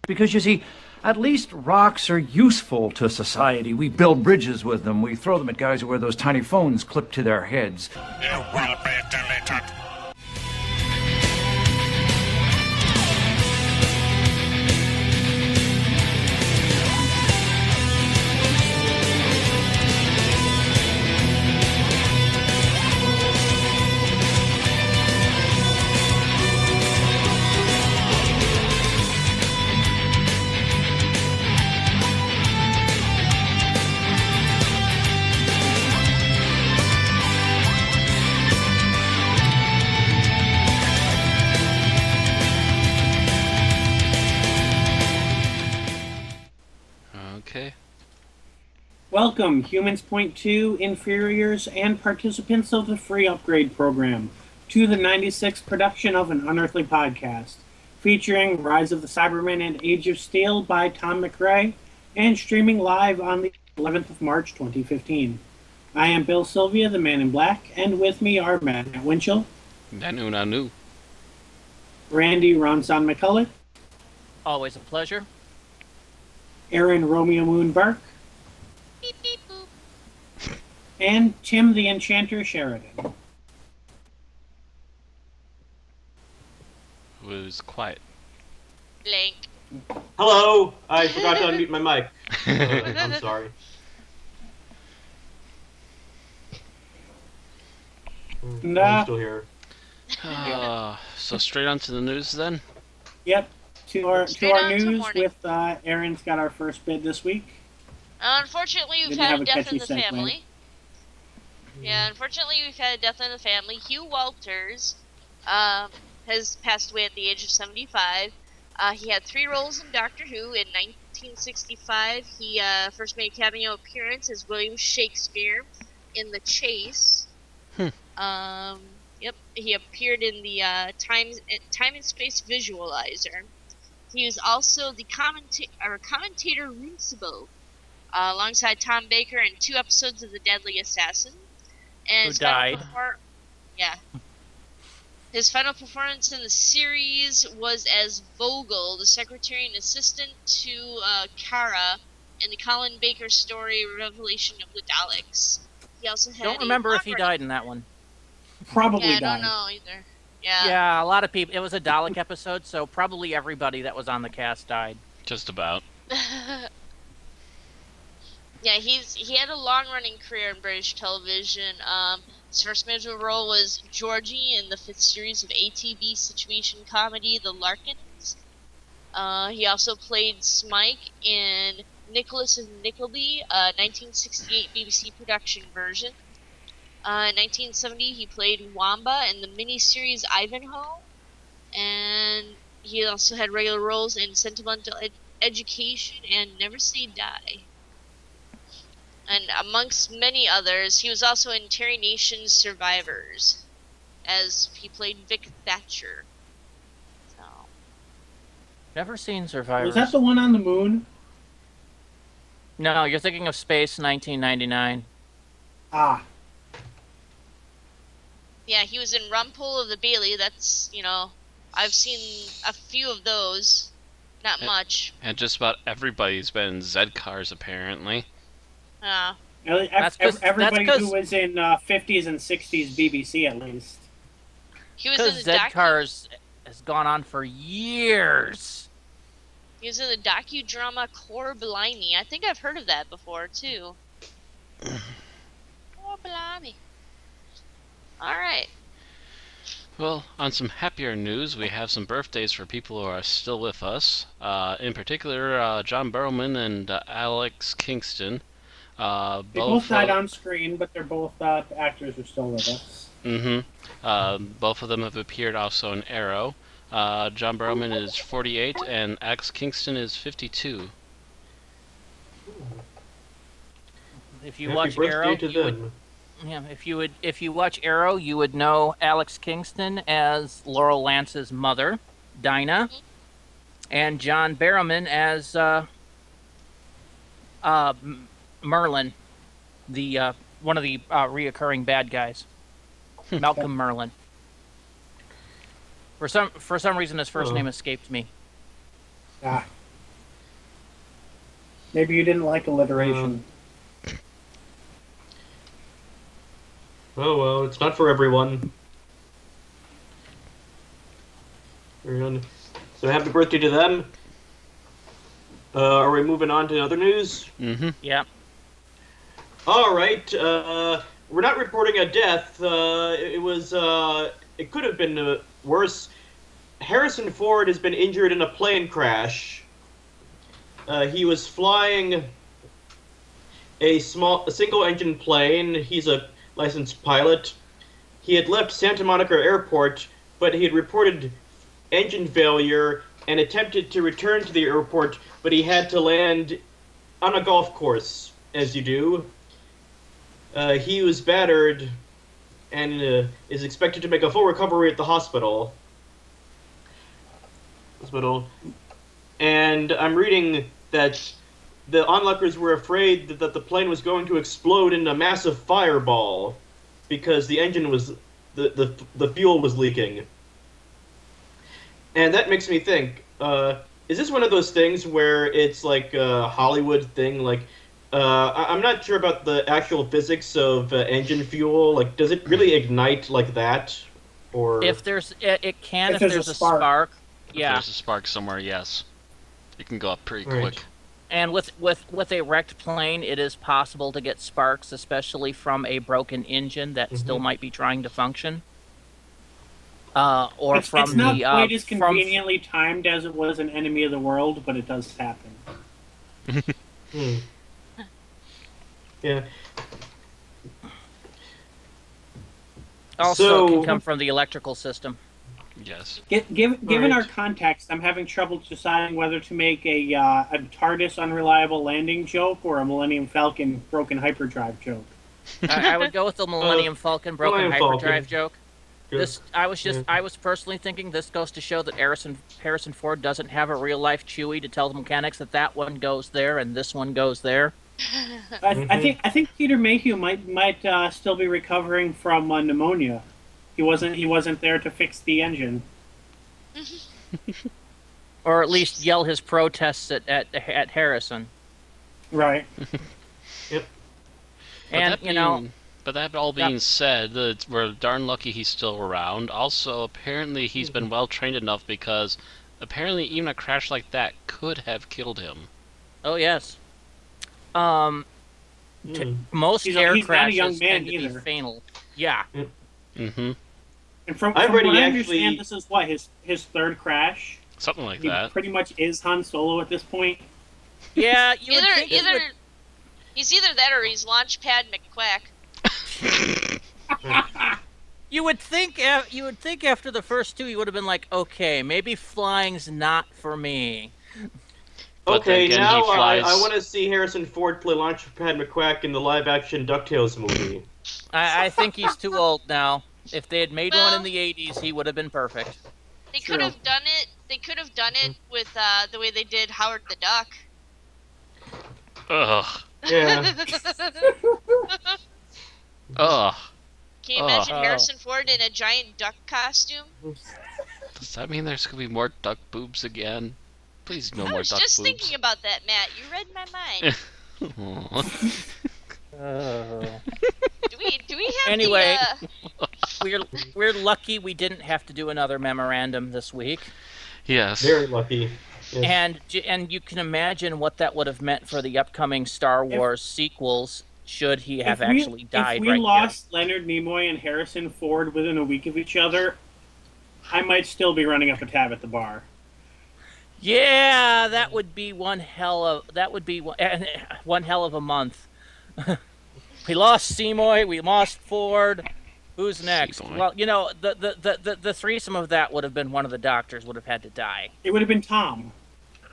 Because, you see, at least rocks are useful to society. We build bridges with them. We throw them at guys who wear those tiny phones clipped to their heads. You will be deleted. Welcome, Humans Point 2, inferiors, and participants of the free upgrade program, to the 96th production of an Unearthly Podcast, featuring Rise of the Cybermen and Age of Steel by Tom McRae, and streaming live on the 11th of March 2015. I am Bill Sylvia, the Man in Black, and with me are Matt Winchell, Nanu. Randy Ronson McCullough, Always a pleasure. Aaron Romeo Moon Burke, Beep, beep, boop. and Tim the Enchanter Sheridan. Was quiet. Blank. Hello! I forgot to unmute my mic. I'm sorry. I'm still here. So straight on to the news then? Yep, to our Straight on to news morning. with Aaron's got our first bid this week. Unfortunately, we've Didn't had have a a death in catchy the segue. family. Yeah, unfortunately, we've had a death in the family. Hugh Walters has passed away at the age of 75. He had 3 roles in Doctor Who. In 1965, he first made a cameo appearance as William Shakespeare in The Chase. Yep, he appeared in the Time and Space Visualizer. He was also the commentator Runcible, alongside Tom Baker in 2 episodes of The Deadly Assassin. And Who his final died. His final performance in the series was as Vogel, the secretary and assistant to Kara, in the Colin Baker story Revelation of the Daleks. He also had Don't remember if he died in that one. Probably Yeah, I died. don't know either. Yeah. Yeah, a lot of people. It was a Dalek episode, so probably everybody that was on the cast died. Just about. Yeah, he had a long-running career in British television. His first major role was Georgie in the 5th series of ATV situation comedy The Larkins. He also played Smike in Nicholas and Nickleby, 1968 BBC production version. In 1970, he played Wamba in the miniseries Ivanhoe, and he also had regular roles in Sentimental Education and Never Say Die. And amongst many others, he was also in Terry Nation's Survivors, as he played Vic Thatcher. So, Never seen Survivors. Was that the one on the moon? No, you're thinking of Space 1999. Ah, yeah, he was in Rumpole of the Bailey. That's, I've seen a few of those. Not much. And just about everybody's been in Z-Cars, apparently. everybody that's who was in 50s and 60s BBC at least. He was in Because the Z-Cars has gone on for years. He was in the docudrama Core Blimey. I think I've heard of that before too. Core Blimey. All right. Well, on some happier news, we have some birthdays for people who are still with us. In particular, John Barrowman and Alex Kingston. They both died on screen, but they're both actors who are still with us. Both of them have appeared also in Arrow. John Barrowman is 48 and Alex Kingston is 52. If you Happy watch birthday Arrow, to you them. would, if you watch Arrow, you would know Alex Kingston as Laurel Lance's mother, Dinah, and John Barrowman as Merlin, the one of the reoccurring bad guys, Malcolm Merlin. For some reason, his first name escaped me. Ah, Maybe you didn't like alliteration. Oh well, it's not for everyone. So happy birthday to them. Are we moving on to other news? Mm-hmm. Yeah. All right. We're not reporting a death. It was. It could have been worse. Harrison Ford has been injured in a plane crash. He was flying a single-engine plane. He's a licensed pilot. He had left Santa Monica Airport, but he had reported engine failure and attempted to return to the airport, but he had to land on a golf course, as you do. He was battered and is expected to make a full recovery at the hospital. And I'm reading that the onlookers were afraid that the plane was going to explode in a massive fireball because the engine was the fuel was leaking. And that makes me think: is this one of those things where it's like a Hollywood thing? Like, I'm not sure about the actual physics of engine fuel. Like, does it really ignite like that? Or If there's a spark. Yeah. If there's a spark somewhere, yes. It can go up pretty quick. And with a wrecked plane, it is possible to get sparks, especially from a broken engine that still might be trying to function. Or from it's not the quite as conveniently timed as it was an Enemy of the World, but it does happen. Yeah. Also can come from the electrical system. Yes. Given our context, I'm having trouble deciding whether to make a TARDIS unreliable landing joke or a Millennium Falcon broken hyperdrive joke. I would go with the Millennium Falcon broken Millennium hyperdrive Falcon. joke. Good. I was personally thinking this goes to show that Harrison Ford doesn't have a real life Chewie to tell the mechanics that one goes there and this one goes there. I think Peter Mayhew might still be recovering from pneumonia. He wasn't there to fix the engine. Or at least yell his protests at Harrison. Right. Yep. But that all being said, we're darn lucky he's still around. Also, apparently he's been well trained enough because apparently even a crash like that could have killed him. Oh yes. Most He's air not a crashes young man tend to be either. fatal. Yeah. Mm-hmm. And from I've what already I actually- understand, this is what his third crash. Something like He that. pretty much is Han Solo at this point. Yeah, you would think He's either that or he's Launchpad McQuack. you would think after the first two he would have been like, okay, maybe flying's not for me. But then Okay, again, now he flies. I want to see Harrison Ford play Launchpad McQuack in the live-action DuckTales movie. I think he's too old now. If they had made one Well- in the 80s, he would have been perfect. They True. could have done it. They could have done it with the way they did Howard the Duck. Ugh. Yeah. Ugh. Can you imagine Oh. Harrison Ford in a giant duck costume? Does that mean there's gonna be more duck boobs again? Please, no I more was duck just boobs. thinking about that, Matt. You read my mind. Aw. Do we have Anyway. the, We're lucky we didn't have to do another memorandum this week. Yes. Very lucky. Yes. And you can imagine what that would have meant for the upcoming Star Wars sequels should he have actually died If we right lost Leonard Nimoy and Harrison Ford within a week of each other, I might still be running up a tab at the bar. here. Yeah, that would be one hell of a month. We lost Seymour, we lost Ford. Who's next? Seymour. Well, the threesome of that would have been one of the doctors would have had to die. It would have been Tom.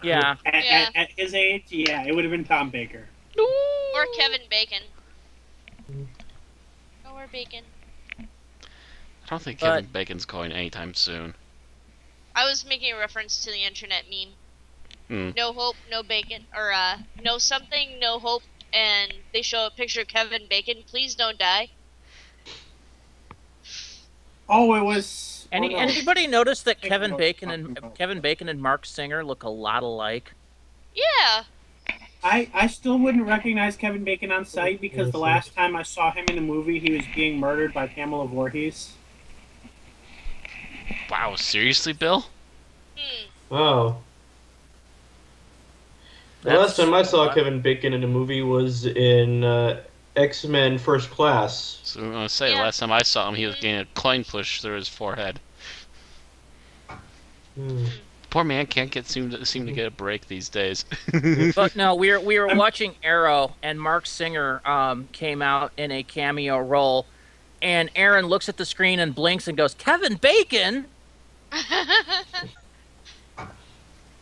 Yeah. Yeah. At his age, yeah, it would have been Tom Baker. or Kevin Bacon? Or Bacon. I don't think Kevin Bacon's going anytime soon. I was making a reference to the internet meme. Hmm. No hope, no bacon, or no something, no hope, and they show a picture of Kevin Bacon. Please don't die. Oh, it was. Anybody notice that Kevin what Bacon I'm and talking about. Mark Singer look a lot alike? Yeah. I still wouldn't recognize Kevin Bacon on sight because the last time I saw him in a movie, he was being murdered by Pamela Voorhees. Wow, seriously, Bill? Oh. The last time I saw Kevin Bacon in a movie was in X-Men First Class. So I'm gonna say, last time I saw him, he was getting a coin push through his forehead. Poor man can't seem to get a break these days. But no, we were watching Arrow, and Mark Singer came out in a cameo role, and Aaron looks at the screen and blinks and goes, "Kevin Bacon."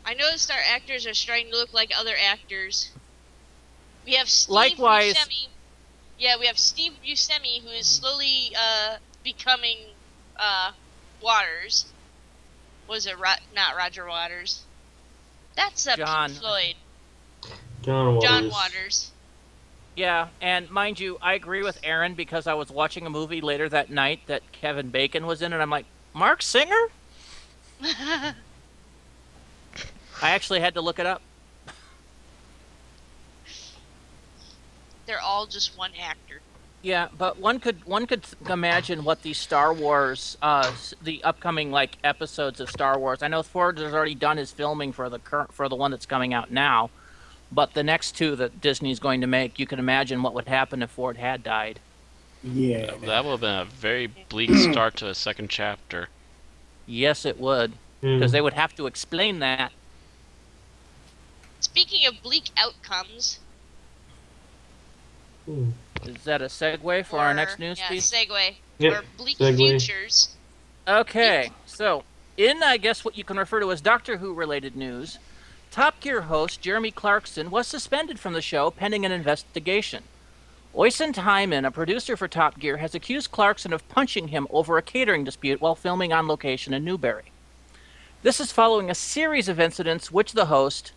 I noticed our actors are starting to look like other actors. We have Steve Likewise. Buscemi. Yeah, we have Steve Buscemi, who is slowly becoming Waters. Was it not Roger Waters? That's John. Pink Floyd. John Waters. John Waters. Yeah, and mind you, I agree with Aaron because I was watching a movie later that night that Kevin Bacon was in, and I'm like, Mark Singer? I actually had to look it up. They're all just one actor. Yeah, but one could imagine what the Star Wars, the upcoming episodes of Star Wars. I know Ford has already done his filming for the one that's coming out now, but the next two that Disney's going to make, you can imagine what would happen if Ford had died. Yeah. That would have been a very bleak start to a second chapter. Yes, it would, because they would have to explain that. Speaking of bleak outcomes. Is that a segue for our next news piece? Segue. Yep, Or bleak segue. futures. Okay, so in, I guess, what you can refer to as Doctor Who related news, Top Gear host Jeremy Clarkson was suspended from the show pending an investigation. Oisin Hyman, a producer for Top Gear, has accused Clarkson of punching him over a catering dispute while filming on location in Newbury. This is following a series of incidents with the host,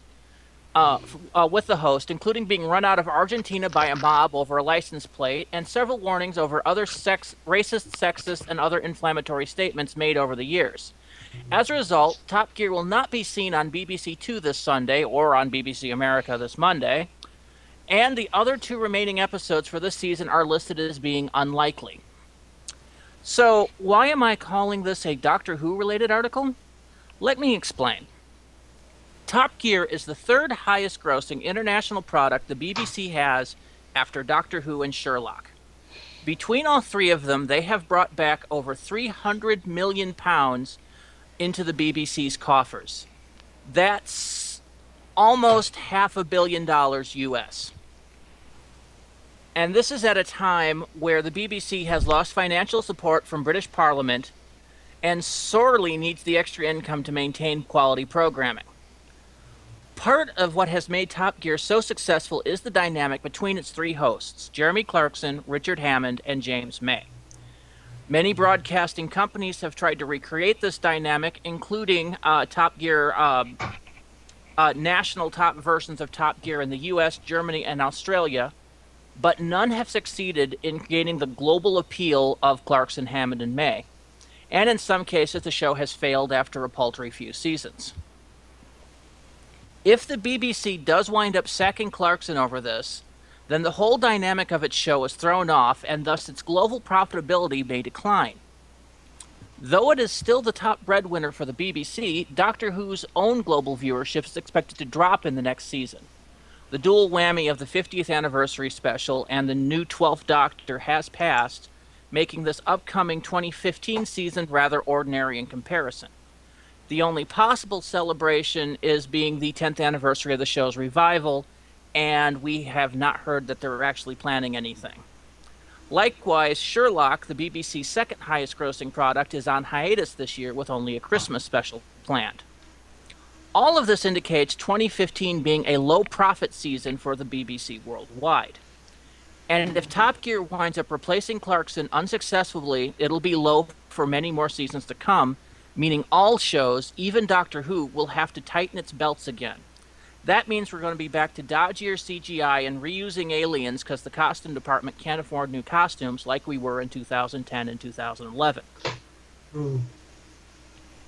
including being run out of Argentina by a mob over a license plate, and several warnings over other racist, sexist, and other inflammatory statements made over the years. As a result, Top Gear will not be seen on BBC Two this Sunday or on BBC America this Monday, and the other two remaining episodes for this season are listed as being unlikely. So, why am I calling this a Doctor Who-related article? Let me explain. Top Gear is the third highest grossing international product the BBC has after Doctor Who and Sherlock. Between all three of them, they have brought back over £300 million into the BBC's coffers. That's almost $500 million US. And this is at a time where the BBC has lost financial support from British Parliament and sorely needs the extra income to maintain quality programming. Part of what has made Top Gear so successful is the dynamic between its three hosts, Jeremy Clarkson, Richard Hammond, and James May. Many broadcasting companies have tried to recreate this dynamic, including Top Gear, national top versions of Top Gear in the US, Germany, and Australia, but none have succeeded in gaining the global appeal of Clarkson, Hammond, and May. And in some cases, the show has failed after a paltry few seasons. If the BBC does wind up sacking Clarkson over this, then the whole dynamic of its show is thrown off, and thus its global profitability may decline. Though it is still the top breadwinner for the BBC, Doctor Who's own global viewership is expected to drop in the next season. The dual whammy of the 50th anniversary special and the new 12th Doctor has passed, making this upcoming 2015 season rather ordinary in comparison. The only possible celebration is being the 10th anniversary of the show's revival, and we have not heard that they're actually planning anything. Likewise, Sherlock, the BBC's second highest grossing product, is on hiatus this year with only a Christmas special planned. All of this indicates 2015 being a low-profit season for the BBC worldwide. And if Top Gear winds up replacing Clarkson unsuccessfully, it'll be low for many more seasons to come, meaning all shows, even Doctor Who, will have to tighten its belts again. That means we're going to be back to dodgier CGI and reusing aliens because the costume department can't afford new costumes like we were in 2010 and 2011.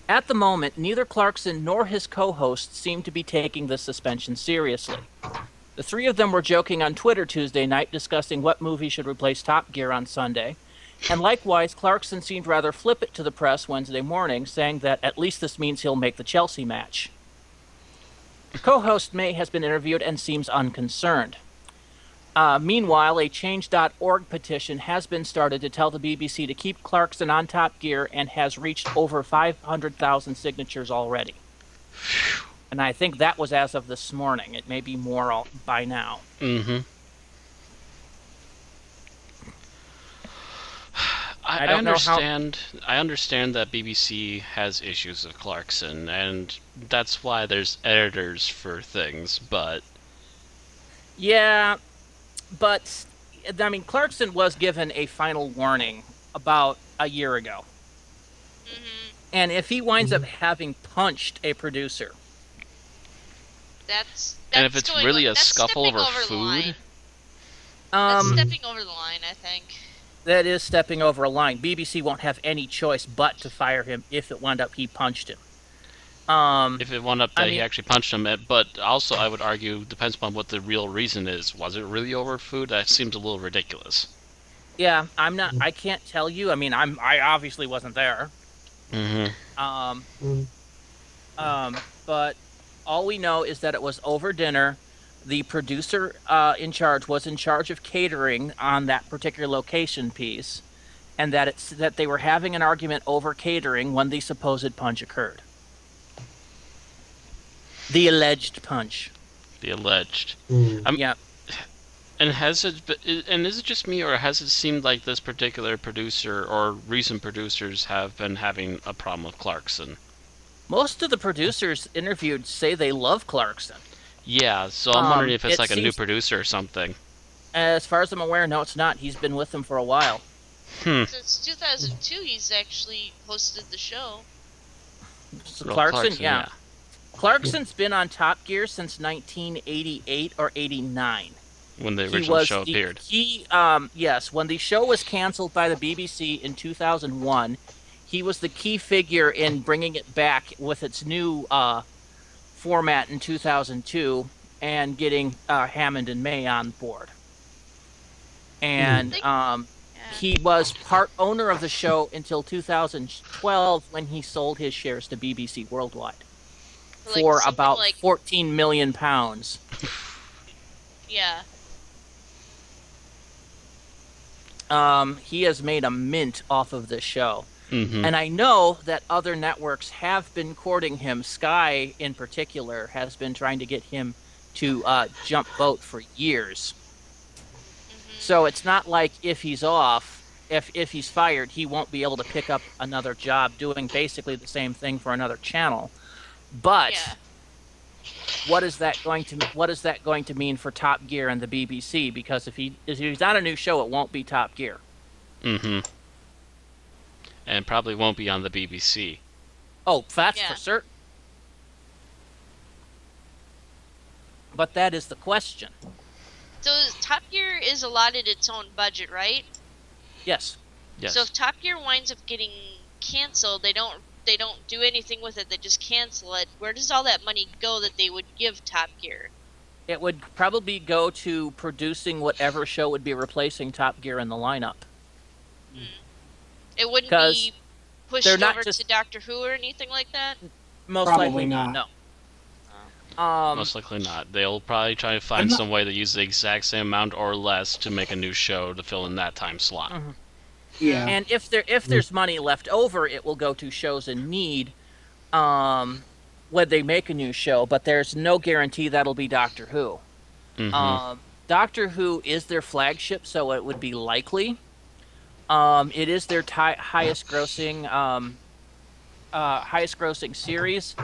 At the moment, neither Clarkson nor his co-hosts seem to be taking this suspension seriously. The three of them were joking on Twitter Tuesday night, discussing what movie should replace Top Gear on Sunday. And likewise, Clarkson seemed rather flippant to the press Wednesday morning, saying that at least this means he'll make the Chelsea match. Co-host May has been interviewed and seems unconcerned. Meanwhile, a Change.org petition has been started to tell the BBC to keep Clarkson on Top Gear and has reached over 500,000 signatures already. And I think that was as of this morning. It may be more by now. Mm-hmm. I understand that BBC has issues with Clarkson, and that's why there's editors for things, but... Yeah, but, I mean, Clarkson was given a final warning about a year ago. Mm-hmm. And if he winds up having punched a producer... And if it's really a scuffle over food... That's stepping over the line, I think. That is stepping over a line. BBC won't have any choice but to fire him if it wound up he punched him. If it wound up that he actually punched him, but also I would argue depends upon what the real reason is. Was it really over food? That seems a little ridiculous. Yeah, I can't tell you. I mean, I obviously wasn't there. Mm-hmm. But all we know is that it was over dinner. The producer in charge was in charge of catering on that particular location piece, and that they were having an argument over catering when the supposed punch occurred. The alleged punch. The alleged. Yeah. And is it just me, or has it seemed like this particular producer or recent producers have been having a problem with Clarkson? Most of the producers interviewed say they love Clarkson. Yeah, so I'm wondering if it's like a new producer or something. As far as I'm aware, no, it's not. He's been with them for a while. Since 2002, he's actually hosted the show. So Clarkson, yeah. Clarkson's been on Top Gear since 1988 or 89. When the original show appeared. Yes, when the show was canceled by the BBC in 2001, he was the key figure in bringing it back with its new format in 2002 and getting Hammond and May on board. And he was part owner of the show until 2012 when he sold his shares to BBC Worldwide for about £14 million. Yeah. He has made a mint off of this show. Mm-hmm. And I know that other networks have been courting him. Sky, in particular, has been trying to get him to jump boat for years. Mm-hmm. So it's not like if he's off, if he's fired, he won't be able to pick up another job doing basically the same thing for another channel. But what is that going to mean for Top Gear and the BBC? Because if he's on a new show, it won't be Top Gear. Mm-hmm. And probably won't be on the BBC. Oh, that's for certain. But that is the question. So Top Gear is allotted its own budget, right? Yes. Yes. So if Top Gear winds up getting canceled, they don't do anything with it. They just cancel it. Where does all that money go that they would give Top Gear? It would probably go to producing whatever show would be replacing Top Gear in the lineup. It wouldn't be pushed over to Doctor Who or anything like that? Most Probably likely not. No. Most likely not. They'll probably try to find some way to use the exact same amount or less to make a new show to fill in that time slot. Mm-hmm. Yeah. And if there's money left over, it will go to shows in need when they make a new show, but there's no guarantee that'll be Doctor Who. Mm-hmm. Doctor Who is their flagship, so it would be likely. It is their highest grossing series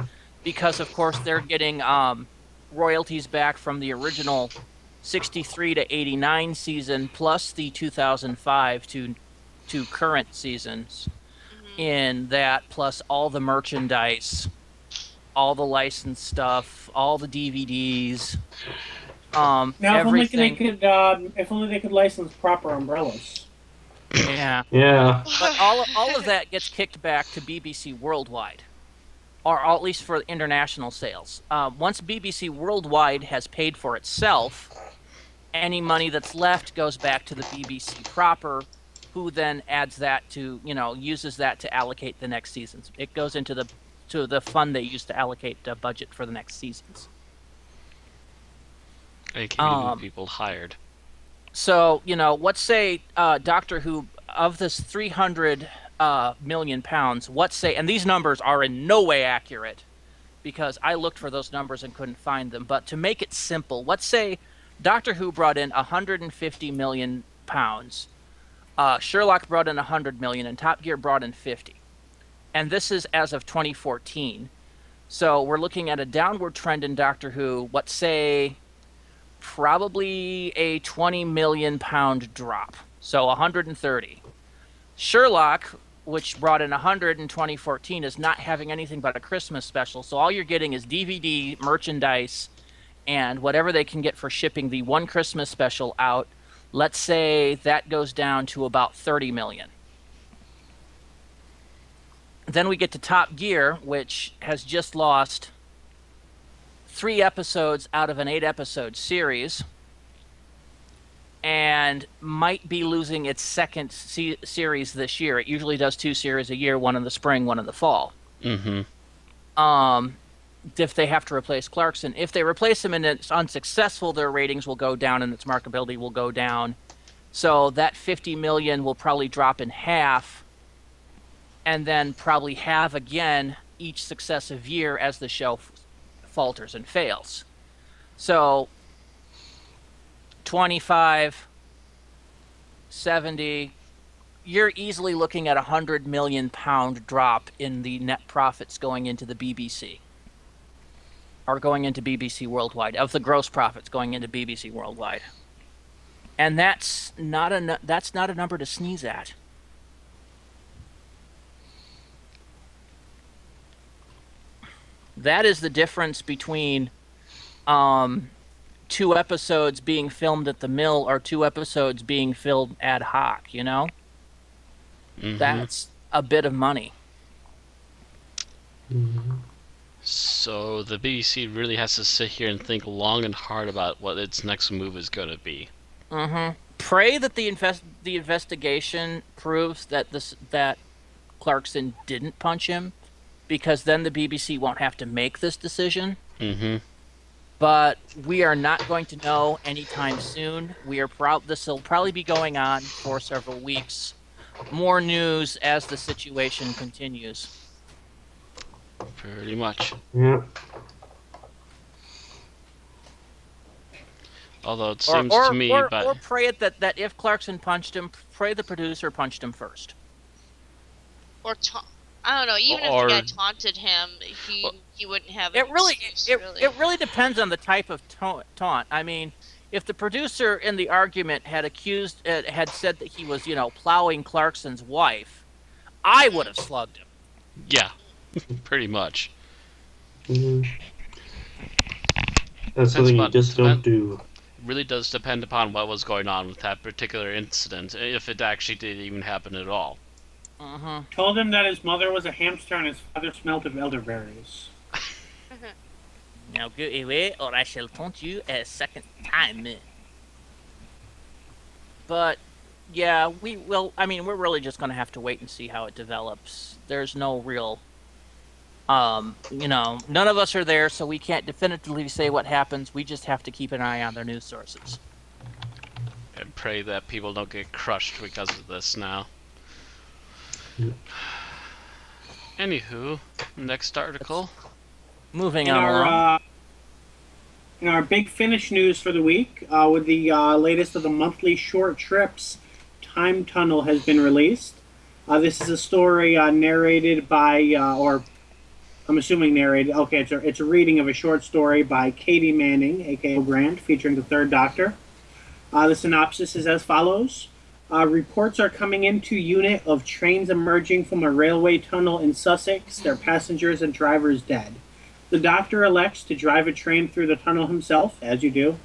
because, of course, they're getting royalties back from the original 63 to 89 season plus the 2005 to current seasons in that, plus all the merchandise, all the licensed stuff, all the DVDs, Now, everything. if only they could license proper umbrellas. Yeah. Yeah. But all of that gets kicked back to BBC Worldwide. or at least for international sales. Once BBC Worldwide has paid for itself, any money that's left goes back to the BBC proper, who then adds that to, uses that to allocate the next seasons. It goes into the fund they use to allocate the budget for the next seasons. AKA people hired. So, let's say Doctor Who, of this 300 million pounds, let's say, and these numbers are in no way accurate because I looked for those numbers and couldn't find them, but to make it simple, let's say Doctor Who brought in 150 million pounds, Sherlock brought in 100 million, and Top Gear brought in 50. And this is as of 2014. So we're looking at a downward trend in Doctor Who, let's say probably a 20 million pound drop. So 130. Sherlock, which brought in 100 in 2014, is not having anything but a Christmas special. So all you're getting is DVD, merchandise, and whatever they can get for shipping the one Christmas special out. Let's say that goes down to about 30 million. Then we get to Top Gear, which has just lost 3 episodes out of an 8-episode series and might be losing its second series this year. It usually does 2 series a year, one in the spring, one in the fall. If they have to replace Clarkson. If they replace him and it's unsuccessful, their ratings will go down and its marketability will go down. So that 50 million will probably drop in half and then probably halve again each successive year as the show falters and fails. So 25, 70, you're easily looking at 100 million pound drop in the net profits going into the BBC. Or going into BBC Worldwide, of the gross profits going into BBC Worldwide. And that's not a number to sneeze at. That is the difference between 2 episodes being filmed at the mill or 2 episodes being filmed ad hoc, That's a bit of money. So the BBC really has to sit here and think long and hard about what its next move is going to be. Pray that the investigation proves that Clarkson didn't punch him, because then the BBC won't have to make this decision. But we are not going to know anytime soon. This will probably be going on for several weeks. More news as the situation continues. Pretty much. Yeah. Although it seems to me, or pray that if Clarkson punched him, pray the producer punched him first. Or I don't know. Even if the guy taunted him, he wouldn't have. It really depends on the type of taunt. I mean, if the producer in the argument had said that he was, plowing Clarkson's wife, I would have slugged him. Yeah. Pretty much. That's something you just don't do. Really does depend upon what was going on with that particular incident, if it actually did even happen at all. Told him that his mother was a hamster and his father smelt of elderberries. Now go away or I shall taunt you a second time. But, yeah, we're really just going to have to wait and see how it develops. There's no real... none of us are there, so we can't definitively say what happens. We just have to keep an eye on their news sources. And pray that people don't get crushed because of this now. Anywho, next article. Moving on along. In our big Finish news for the week, with the latest of the monthly short trips, Time Tunnel has been released. This is a story narrated by, or I'm assuming narrated. Okay, it's a reading of a short story by Katie Manning, aka Grant, featuring the Third Doctor. The synopsis is as follows. Reports are coming into unit of trains emerging from a railway tunnel in Sussex, their passengers and drivers dead. The Doctor elects to drive a train through the tunnel himself, as you do.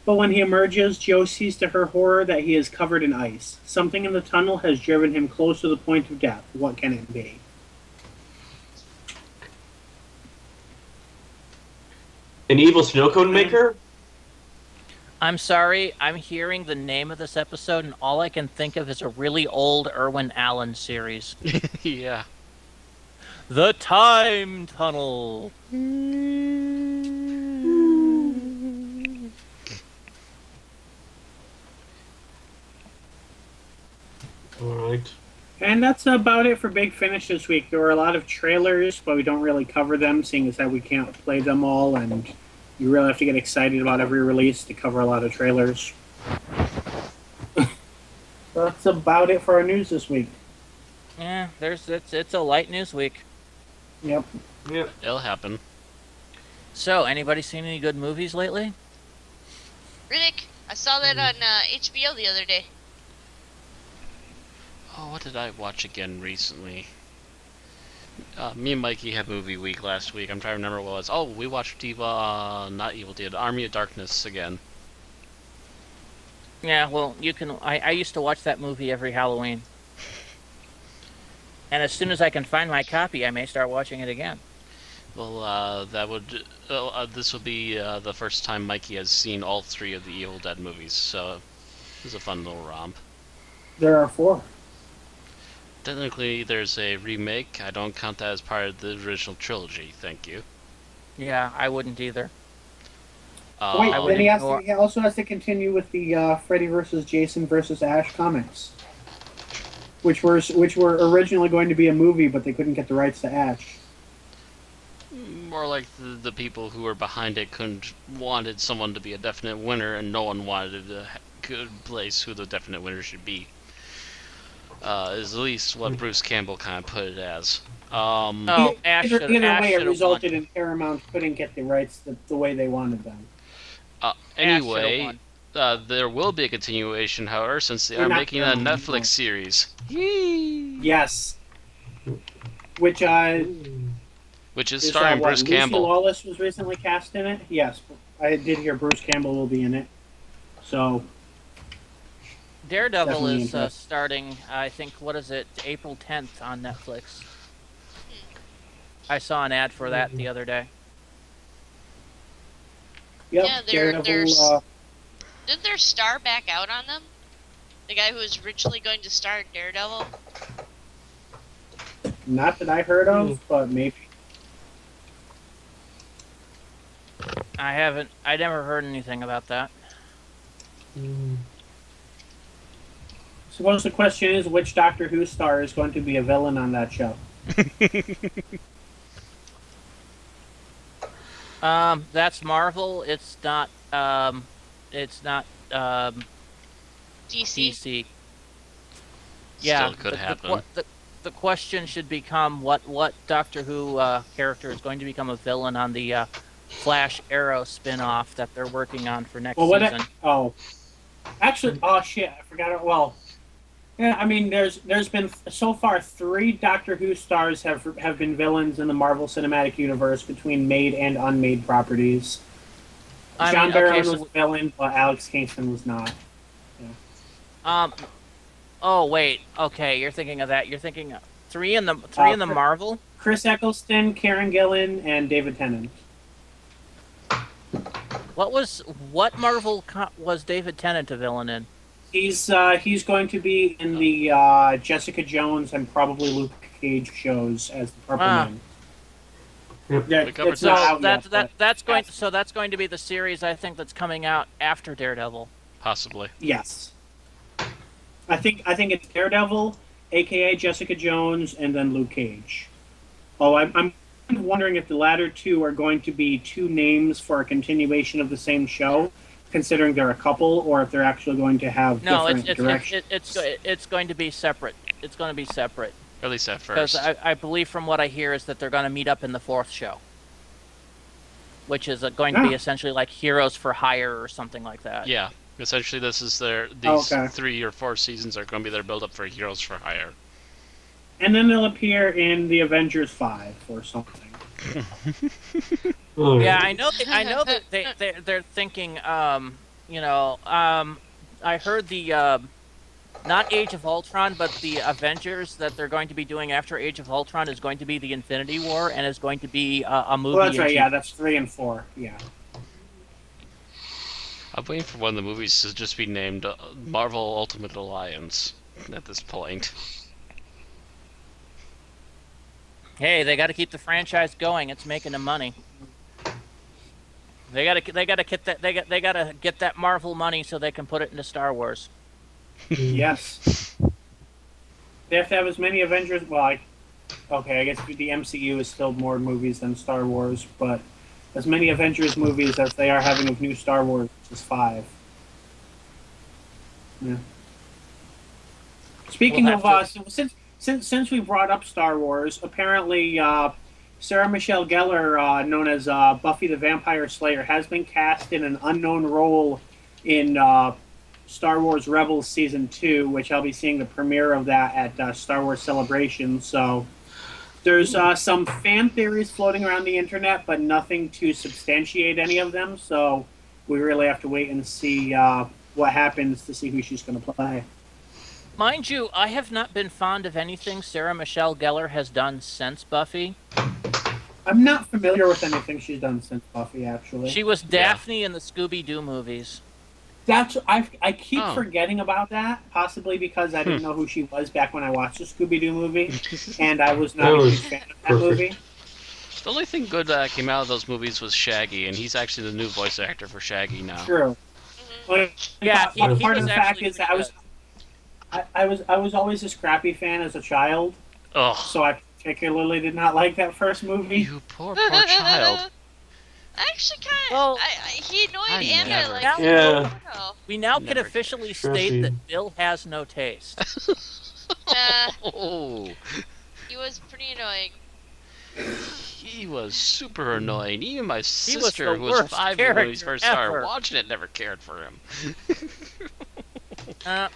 But when he emerges, Jo sees to her horror that he is covered in ice. Something in the tunnel has driven him close to the point of death. What can it be? An evil snow cone maker? I'm sorry, I'm hearing the name of this episode, and all I can think of is a really old Irwin Allen series. Yeah. The Time Tunnel. Alright. And that's about it for Big Finish this week. There were a lot of trailers, but we don't really cover them, seeing as that we can't play them all, and you really have to get excited about every release to cover a lot of trailers. That's about it for our news this week. Yeah, it's a light news week. Yep. Yep. It'll happen. So, anybody seen any good movies lately? Riddick, I saw that on HBO the other day. Oh, what did I watch again recently? Me and Mikey had movie week last week. I'm trying to remember what it was. Oh, we watched not Evil Dead, Army of Darkness again. Yeah, well, you can. I used to watch that movie every Halloween. And as soon as I can find my copy, I may start watching it again. Well, this will be the first time Mikey has seen all 3 of the Evil Dead movies, so it was a fun little romp. There are 4. Technically, there's a remake. I don't count that as part of the original trilogy, thank you. Yeah, I wouldn't either. Wait, I then would he also has to continue with the Freddy vs. Jason vs. Ash comics, which were originally going to be a movie, but they couldn't get the rights to Ash. More like the people who were behind it wanted someone to be a definite winner, and no one wanted to good place who the definite winner should be. Is at least what Bruce Campbell kind of put it as. Ash Either way, it should've resulted won. in Paramount couldn't get the rights the way they wanted them. Anyway, there will be a continuation, however, since they They're are not making a filming Netflix anymore. series. Yes. Which Which is is, starring what, Bruce Lucy Campbell. Lawless was recently cast in it. Yes, I did hear Bruce Campbell will be in it. So Daredevil Definitely is interesting. starting, I think, what is it, April 10th on Netflix. I saw an ad for that the other day. yep, Yeah, Daredevil. there's- Did their star back out on them? The guy who was originally going to star in Daredevil? Not that I heard of, but maybe. I never heard anything about that. Suppose the question is, which Doctor Who star is going to be a villain on that show? That's Marvel. It's not DC? DC. Yeah, Still could happen. The question should become what Doctor Who character is going to become a villain on the Flash Arrow spin-off that they're working on for next season. Actually, oh shit, I forgot it. Well, yeah, I mean, there's been so far 3 Doctor Who stars have been villains in the Marvel Cinematic Universe between made and unmade properties. John Barrowman was a villain, but Alex Kingston was not. Oh wait. Okay, you're thinking of that. You're thinking of 3 in the Marvel. Chris Eccleston, Karen Gillan, and David Tennant. What Marvel was David Tennant a villain in? He's going to be in the Jessica Jones and probably Luke Cage shows as the Purple Man. Yeah, We covered it's not out yet, but That's going to be the series I think that's coming out after Daredevil. Possibly. yes. I think it's Daredevil, aka Jessica Jones, and then Luke Cage. Oh, I'm wondering if the latter 2 are going to be 2 names for a continuation of the same show, considering they're a couple, or if they're actually going to have different directions. It's going to be separate. It's going to be separate. At least at Because first. I believe from what I hear is that they're going to meet up in the 4th show, which is going to be essentially like Heroes for Hire or something like that. Yeah. Essentially, these Okay. 3 or 4 seasons are going to be their build-up for Heroes for Hire. And then they'll appear in the Avengers 5 or something. Yeah, I know that they're thinking. I heard the not Age of Ultron, but the Avengers that they're going to be doing after Age of Ultron is going to be the Infinity War, and is going to be a movie. Well, that's right. Yeah, that's 3 and 4. Yeah. I'm waiting for one of the movies to just be named Marvel Ultimate Alliance at this point. Hey, they got to keep the franchise going. It's making them money. They got to get that Marvel money so they can put it into Star Wars. Yes. They have to have as many Avengers. Well, okay, I guess the MCU is still more movies than Star Wars, but as many Avengers movies as they are having of new Star Wars, which is 5. Yeah. Speaking of, since we brought up Star Wars, apparently Sarah Michelle Gellar, known as Buffy the Vampire Slayer, has been cast in an unknown role in Star Wars Rebels Season 2, which I'll be seeing the premiere of that at Star Wars Celebration. So there's some fan theories floating around the internet, but nothing to substantiate any of them. So we really have to wait and see what happens to see who she's going to play. Mind you, I have not been fond of anything Sarah Michelle Gellar has done since Buffy. I'm not familiar with anything she's done since Buffy, actually. She was Daphne in the Scooby-Doo movies. That's I keep forgetting about that, possibly because I didn't know who she was back when I watched the Scooby-Doo movie, and I was not a huge fan of that movie. The only thing good that came out of those movies was Shaggy, and he's actually the new voice actor for Shaggy now. True. But Yeah, part of the fact is that I was always a Scrappy fan as a child, so I particularly did not like that first movie. You poor child. I actually kind of. Well, he annoyed I and never- I liked Yeah. him. Oh. We now Never can officially state that Bill has no taste. Oh, He was pretty annoying. he was super annoying. Even my the sister, who was worst 5 when we character first started ever. watching it, never cared for him.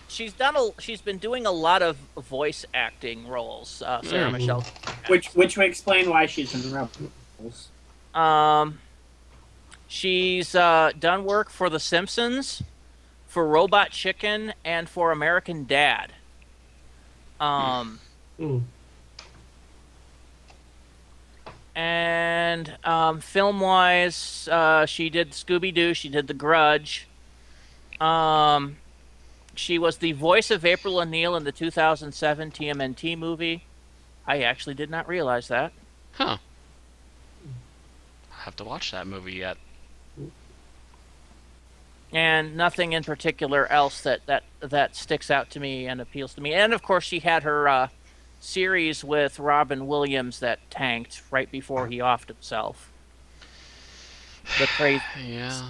She's been doing a lot of voice acting roles, Sarah Michelle. Which would explain why she's in Rebels. She's done work for The Simpsons, for Robot Chicken, and for American Dad. And film-wise, she did Scooby-Doo, she did The Grudge. She was the voice of April O'Neil in the 2007 TMNT movie. I actually did not realize that. Huh. I have to watch that movie yet. And nothing in particular else that sticks out to me and appeals to me. And of course, she had her series with Robin Williams that tanked right before he offed himself. The crazy. Yeah.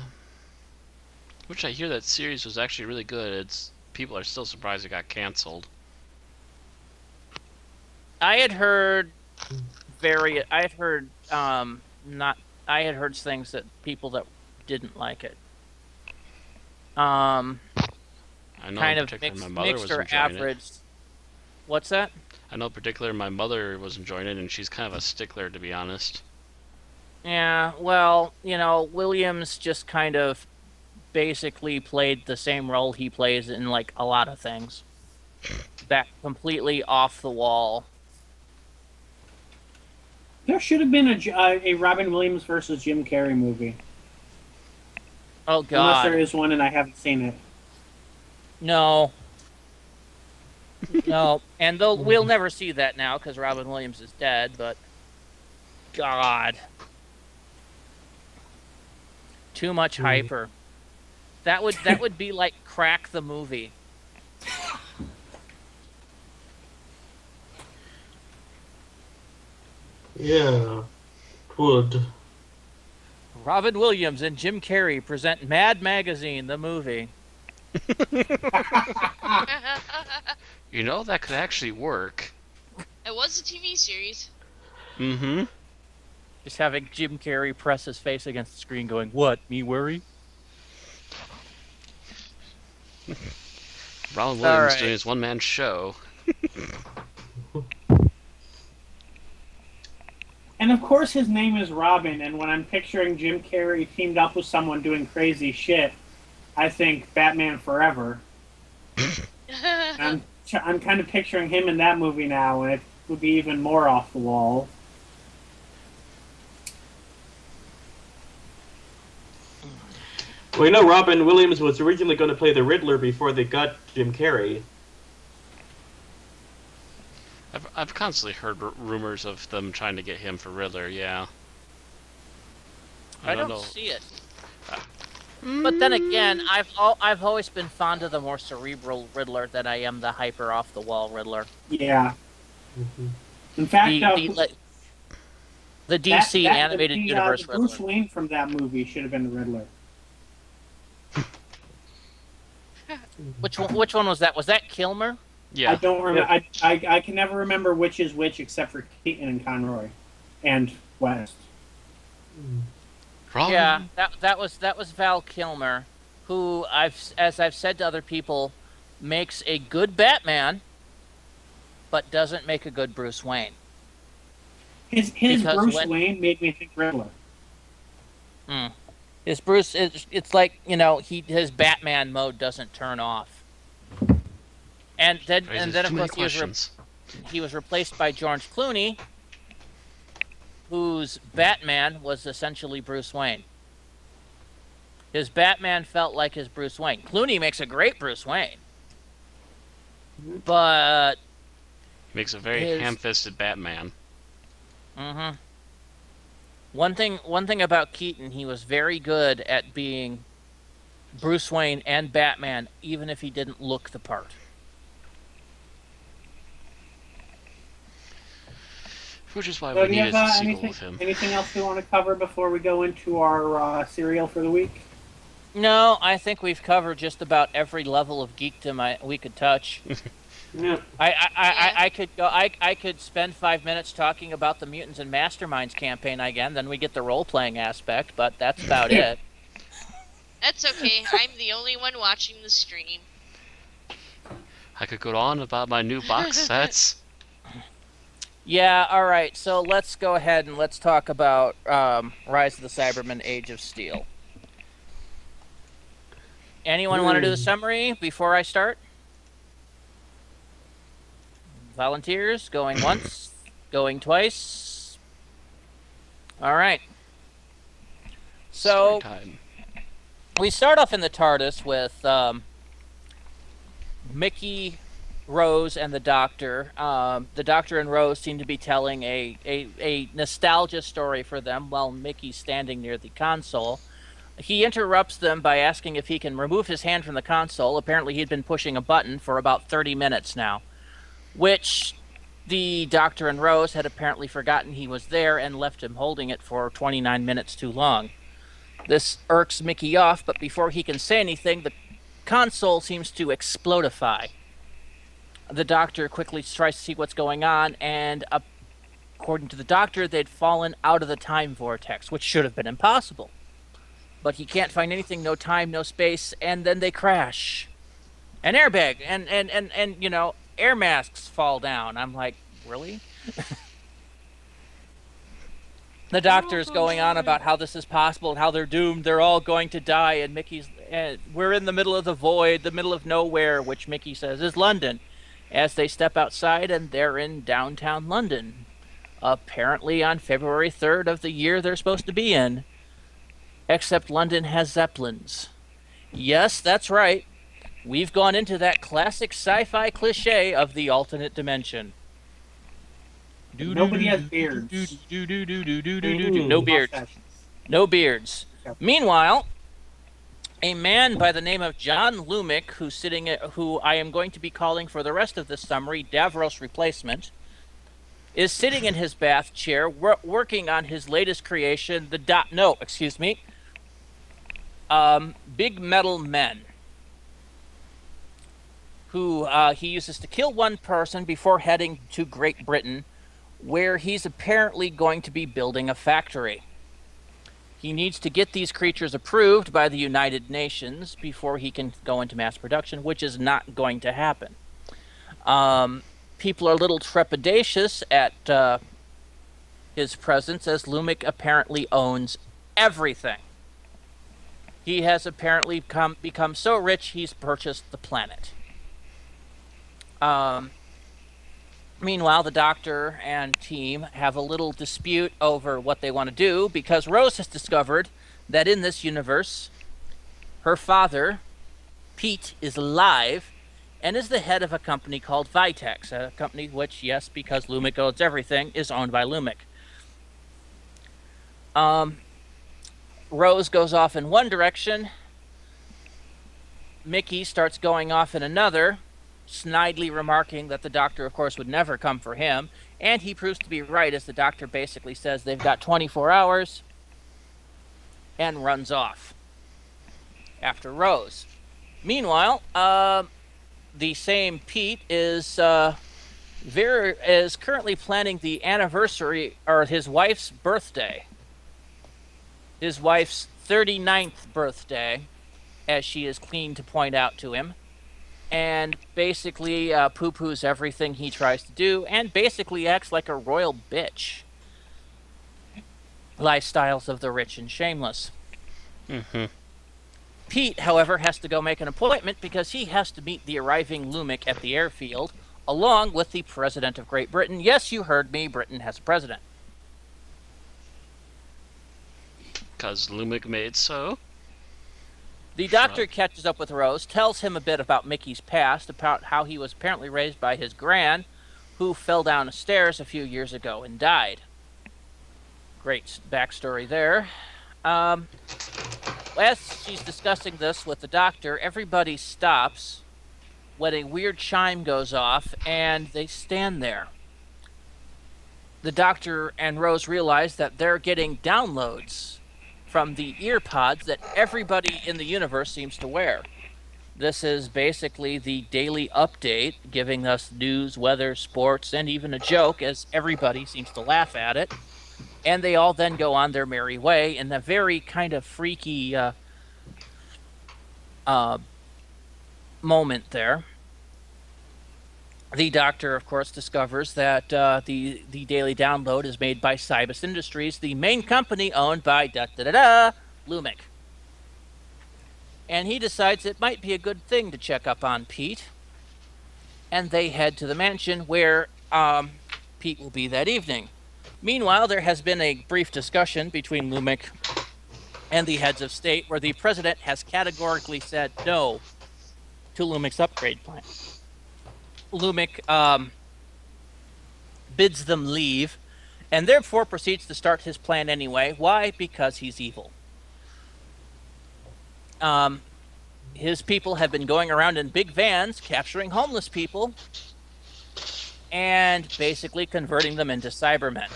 Which I hear that series was actually really good. People are still surprised it got canceled. I had heard things that people that didn't like it. I know Kind in of particular my mother was mixed or enjoying average. it. What's that? I know in particular my mother was enjoying it, and she's kind of a stickler, to be honest. Yeah, well, Williams just kind of basically played the same role he plays in like a lot of things. That completely off the wall. There should have been a Robin Williams versus Jim Carrey movie. Oh Unless God, there is one and I haven't seen it. no, no, and we'll never see that now because Robin Williams is dead. But God, too much hyper. That would be like Crack the movie. Yeah, would. Robin Williams and Jim Carrey present Mad Magazine, the movie. You know, that could actually work. It was a TV series. Mm-hmm. Just having Jim Carrey press his face against the screen going, "What, me worry?" Robin Williams right. doing his one-man show. And of course his name is Robin, and when I'm picturing Jim Carrey teamed up with someone doing crazy shit, I think Batman Forever. I'm kind of picturing him in that movie now, and it would be even more off the wall. Well, you know, Robin Williams was originally going to play the Riddler before they got Jim Carrey. I've constantly heard rumors of them trying to get him for Riddler. Yeah. I don't know. see it. But then again, I've always been fond of the more cerebral Riddler than I am the hyper off the wall Riddler. Yeah. In fact, the DC animated universe the Bruce Riddler. Wayne from that movie should have been the Riddler. Which one was that? Was that Kilmer? Yeah. I don't remember. I can never remember which is which except for Keaton and Conroy, and West. Robin? Yeah, that was Val Kilmer, who as I've said to other people, makes a good Batman, but doesn't make a good Bruce Wayne. His Bruce Wayne made me think Riddler. His Bruce, it's like, his Batman mode doesn't turn off. And then of course he was replaced by George Clooney, whose Batman was essentially Bruce Wayne. His Batman felt like his Bruce Wayne. Clooney makes a great Bruce Wayne, but makes a very ham-fisted Batman. Mm-hmm. One thing about Keaton, he was very good at being Bruce Wayne and Batman, even if he didn't look the part. Which is why So we needed a sequel with him. Anything else we want to cover before we go into our serial for the week? No, I think we've covered just about every level of geekdom we could touch. Yeah. I could go. I could spend 5 minutes talking about the Mutants and Masterminds campaign again. Then we get the role-playing aspect, but that's about it. That's okay. I'm the only one watching the stream. I could go on about my new box sets. Yeah, all right. So let's go ahead and let's talk about Rise of the Cybermen: Age of Steel. Anyone want to do the summary before I start? Volunteers, going once, going twice. All right. So we start off in the TARDIS with Mickey, Rose, and the Doctor. The Doctor and Rose seem to be telling a nostalgia story for them while Mickey's standing near the console. He interrupts them by asking if he can remove his hand from the console. Apparently he'd been pushing a button for about 30 minutes now, which the Doctor and Rose had apparently forgotten he was there and left him holding it for 29 minutes too long. This irks Mickey off, but before he can say anything, the console seems to explodify. The Doctor quickly tries to see what's going on, and according to the Doctor, they'd fallen out of the time vortex, which should have been impossible. But he can't find anything, no time, no space, and then they crash. An airbag, and air masks fall down. I'm like, really? The Doctor's going on about how this is possible and how they're doomed. They're all going to die, and we're in the middle of the void, the middle of nowhere, which Mickey says is London. As they step outside, and they're in downtown London. Apparently on February 3rd of the year they're supposed to be in. Except London has Zeppelins. Yes, that's right. We've gone into that classic sci-fi cliche of the alternate dimension. Nobody has beards. No beards. No beards. Meanwhile, a man by the name of John Lumick, who I am going to be calling for the rest of this summary Davros Replacement, is sitting in his bath chair working on his latest creation, Big Metal Men, who he uses to kill one person before heading to Great Britain, where he's apparently going to be building a factory. He needs to get these creatures approved by the United Nations before he can go into mass production, which is not going to happen. People are a little trepidatious at his presence, as Lumick apparently owns everything. He has apparently become so rich he's purchased the planet. Um, Meanwhile, the doctor and team have a little dispute over what they want to do because Rose has discovered that in this universe, her father, Pete, is alive and is the head of a company called Vitex, a company which, yes, because Lumic owns everything, is owned by Lumic. Rose goes off in one direction. Mickey starts going off in another, snidely remarking that the doctor, of course, would never come for him. And he proves to be right, as the doctor basically says they've got 24 hours and runs off after Rose. Meanwhile, the same Pete is currently planning the anniversary, or his wife's birthday. His wife's 39th birthday, as she is keen to point out to him, and basically poo-poos everything he tries to do, and basically acts like a royal bitch. Lifestyles of the rich and shameless. Mm-hmm. Pete, however, has to go make an appointment because he has to meet the arriving Lumic at the airfield, along with the President of Great Britain. Yes, you heard me, Britain has a president. Because Lumic made so. The doctor catches up with Rose, tells him a bit about Mickey's past, about how he was apparently raised by his gran, who fell down the stairs a few years ago and died. Great backstory there. As she's discussing this with the doctor, everybody stops when a weird chime goes off, and they stand there. The doctor and Rose realize that they're getting downloads from the ear pods that everybody in the universe seems to wear. This is basically the daily update, giving us news, weather, sports, and even a joke, as everybody seems to laugh at it. And they all then go on their merry way in a very kind of freaky moment there. The doctor, of course, discovers that the daily download is made by Cybus Industries, the main company owned by Lumic. And he decides it might be a good thing to check up on Pete. And they head to the mansion where Pete will be that evening. Meanwhile, there has been a brief discussion between Lumic and the heads of state where the president has categorically said no to Lumic's upgrade plan. Lumic bids them leave, and therefore proceeds to start his plan anyway. Why? Because he's evil. His people have been going around in big vans, capturing homeless people, and basically converting them into Cybermen.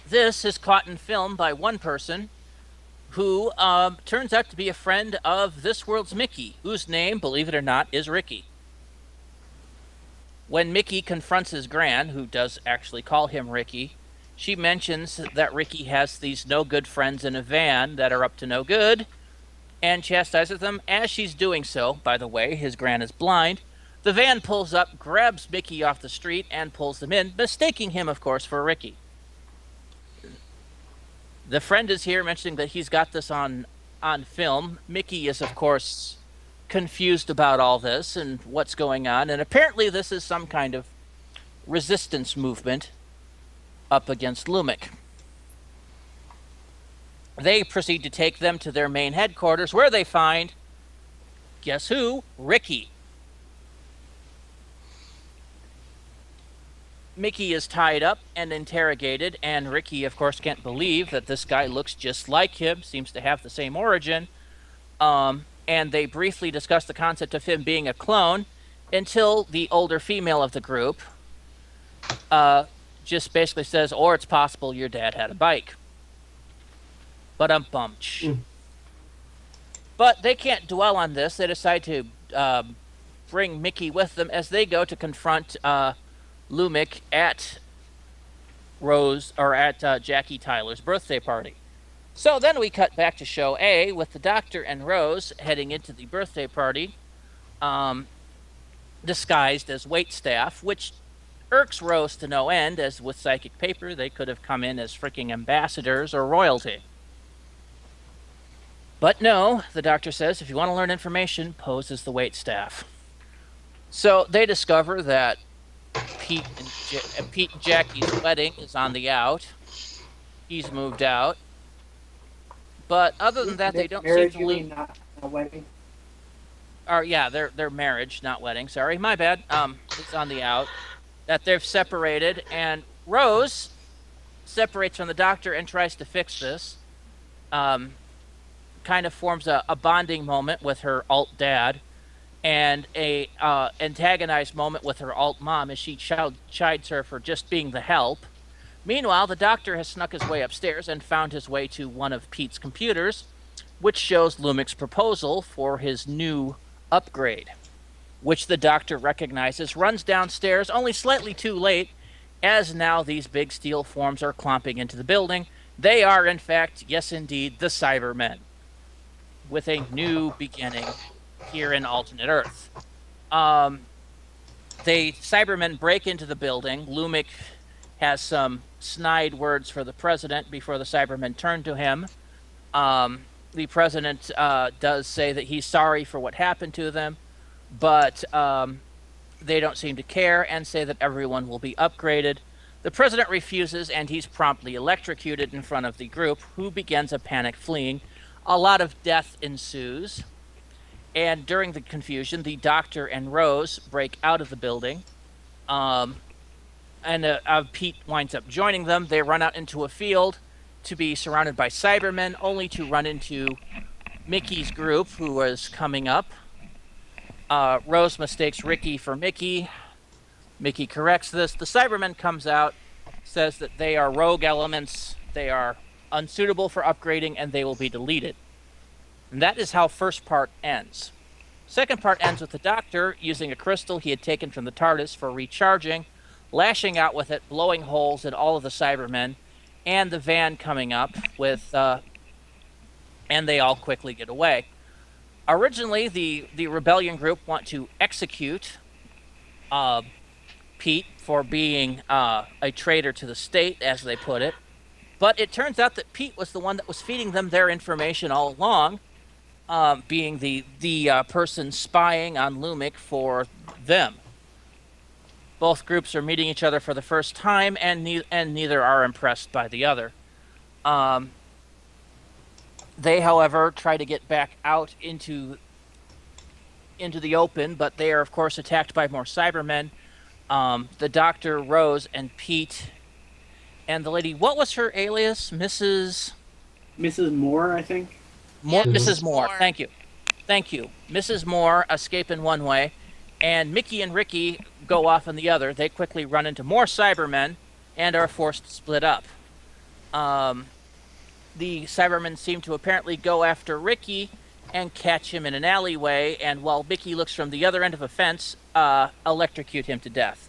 This is caught in film by one person who turns out to be a friend of this world's Mickey, whose name, believe it or not, is Ricky. When Mickey confronts his gran, who does actually call him Ricky, she mentions that Ricky has these no-good friends in a van that are up to no good, and chastises them. As she's doing so, by the way, his gran is blind, the van pulls up, grabs Mickey off the street, and pulls them in, mistaking him, of course, for Ricky. The friend is here mentioning that he's got this on film. Mickey is, of course, confused about all this and what's going on, and apparently this is some kind of resistance movement up against Lumic. They proceed to take them to their main headquarters, where they find, guess who? Ricky. Mickey is tied up and interrogated, and Ricky, of course, can't believe that this guy looks just like him, seems to have the same origin. And they briefly discuss the concept of him being a clone until the older female of the group just basically says, or it's possible your dad had a bike. But But they can't dwell on this. They decide to bring Mickey with them as they go to confront Lumic at Jackie Tyler's birthday party. So then we cut back to show A with the doctor and Rose heading into the birthday party, disguised as waitstaff, which irks Rose to no end, as with psychic paper they could have come in as freaking ambassadors or royalty. But no, the doctor says, if you want to learn information, pose as the waitstaff. So they discover that Pete and Jackie's wedding is on the out. He's moved out. But other than that, they don't seem Marriage, to you leave. mean, not a wedding? Or yeah, their marriage, not wedding. Sorry, my bad. Is on the out. That they've separated, and Rose separates from the Doctor and tries to fix this. Kind of forms a bonding moment with her alt dad, and a antagonized moment with her alt mom as she chides her for just being the help. Meanwhile, the Doctor has snuck his way upstairs and found his way to one of Pete's computers, which shows Lumik's proposal for his new upgrade, which the Doctor recognizes, runs downstairs only slightly too late, as now these big steel forms are clomping into the building. They are, in fact, yes indeed, the Cybermen, with a new beginning here in alternate Earth. The Cybermen break into the building. Lumik has some snide words for the president before the Cybermen turn to him. The president does say that he's sorry for what happened to them, but they don't seem to care and say that everyone will be upgraded. The president refuses, and he's promptly electrocuted in front of the group, who begins a panic fleeing. A lot of death ensues, and during the confusion, the Doctor and Rose break out of the building, and Pete winds up joining them. They run out into a field to be surrounded by Cybermen, only to run into Mickey's group, who was coming up. Rose mistakes Ricky for Mickey. Mickey corrects this. The Cyberman comes out, says that they are rogue elements, they are unsuitable for upgrading, and they will be deleted. And that is how first part ends. Second part ends with the Doctor using a crystal he had taken from the TARDIS for recharging, lashing out with it, blowing holes in all of the Cybermen, and the van coming up with, and they all quickly get away. Originally, the rebellion group want to execute Pete for being a traitor to the state, as they put it. But it turns out that Pete was the one that was feeding them their information all along, being the person spying on Lumik for them. Both groups are meeting each other for the first time, and neither are impressed by the other. They, however, try to get back out into the open, but they are, of course, attacked by more Cybermen. The Doctor, Rose, and Pete, and the lady, what was her alias? Mrs. Moore, I think. Mrs. Moore. Thank you. Mrs. Moore escape in one way, and Mickey and Ricky go off in the other. They quickly run into more Cybermen and are forced to split up. The Cybermen seem to apparently go after Ricky and catch him in an alleyway, and while Mickey looks from the other end of a fence, electrocute him to death.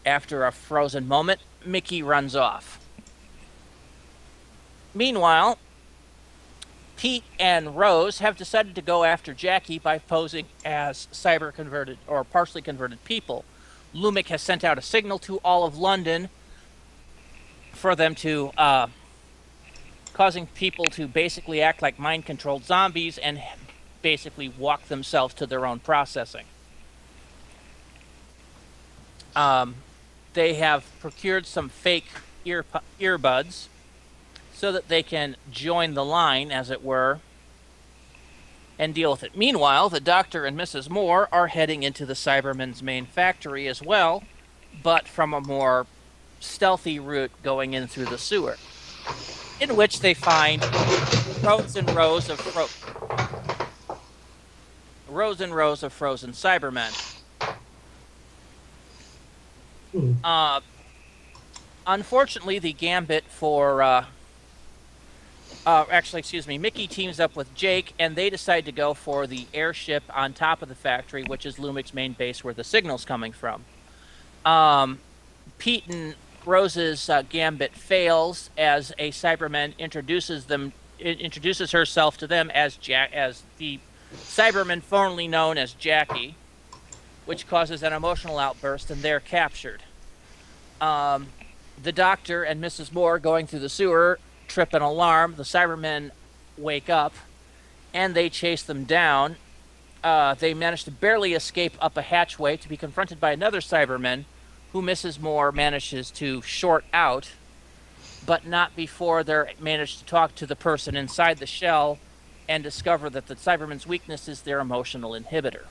After a frozen moment, Mickey runs off. Meanwhile, Pete and Rose have decided to go after Jackie by posing as cyber-converted or partially converted people. Lumik has sent out a signal to all of London for them to, causing people to basically act like mind-controlled zombies and basically walk themselves to their own processing. They have procured some fake earbuds so that they can join the line, as it were, and deal with it. Meanwhile, the Doctor and Mrs. Moore are heading into the Cybermen's main factory as well, but from a more stealthy route going in through the sewer, in which they find rows and rows of frozen Cybermen. Unfortunately, the gambit for Mickey teams up with Jake, and they decide to go for the airship on top of the factory, which is Lumik's main base where the signal's coming from. Pete and Rose's gambit fails as a Cyberman introduces herself to them as the Cyberman formerly known as Jackie, which causes an emotional outburst, and they're captured. The Doctor and Mrs. Moore going through the sewer trip an alarm. The Cybermen wake up, and they chase them down, they manage to barely escape up a hatchway to be confronted by another Cyberman, who Mrs. Moore manages to short out, but not before they manage to talk to the person inside the shell and discover that the Cyberman's weakness is their emotional inhibitor.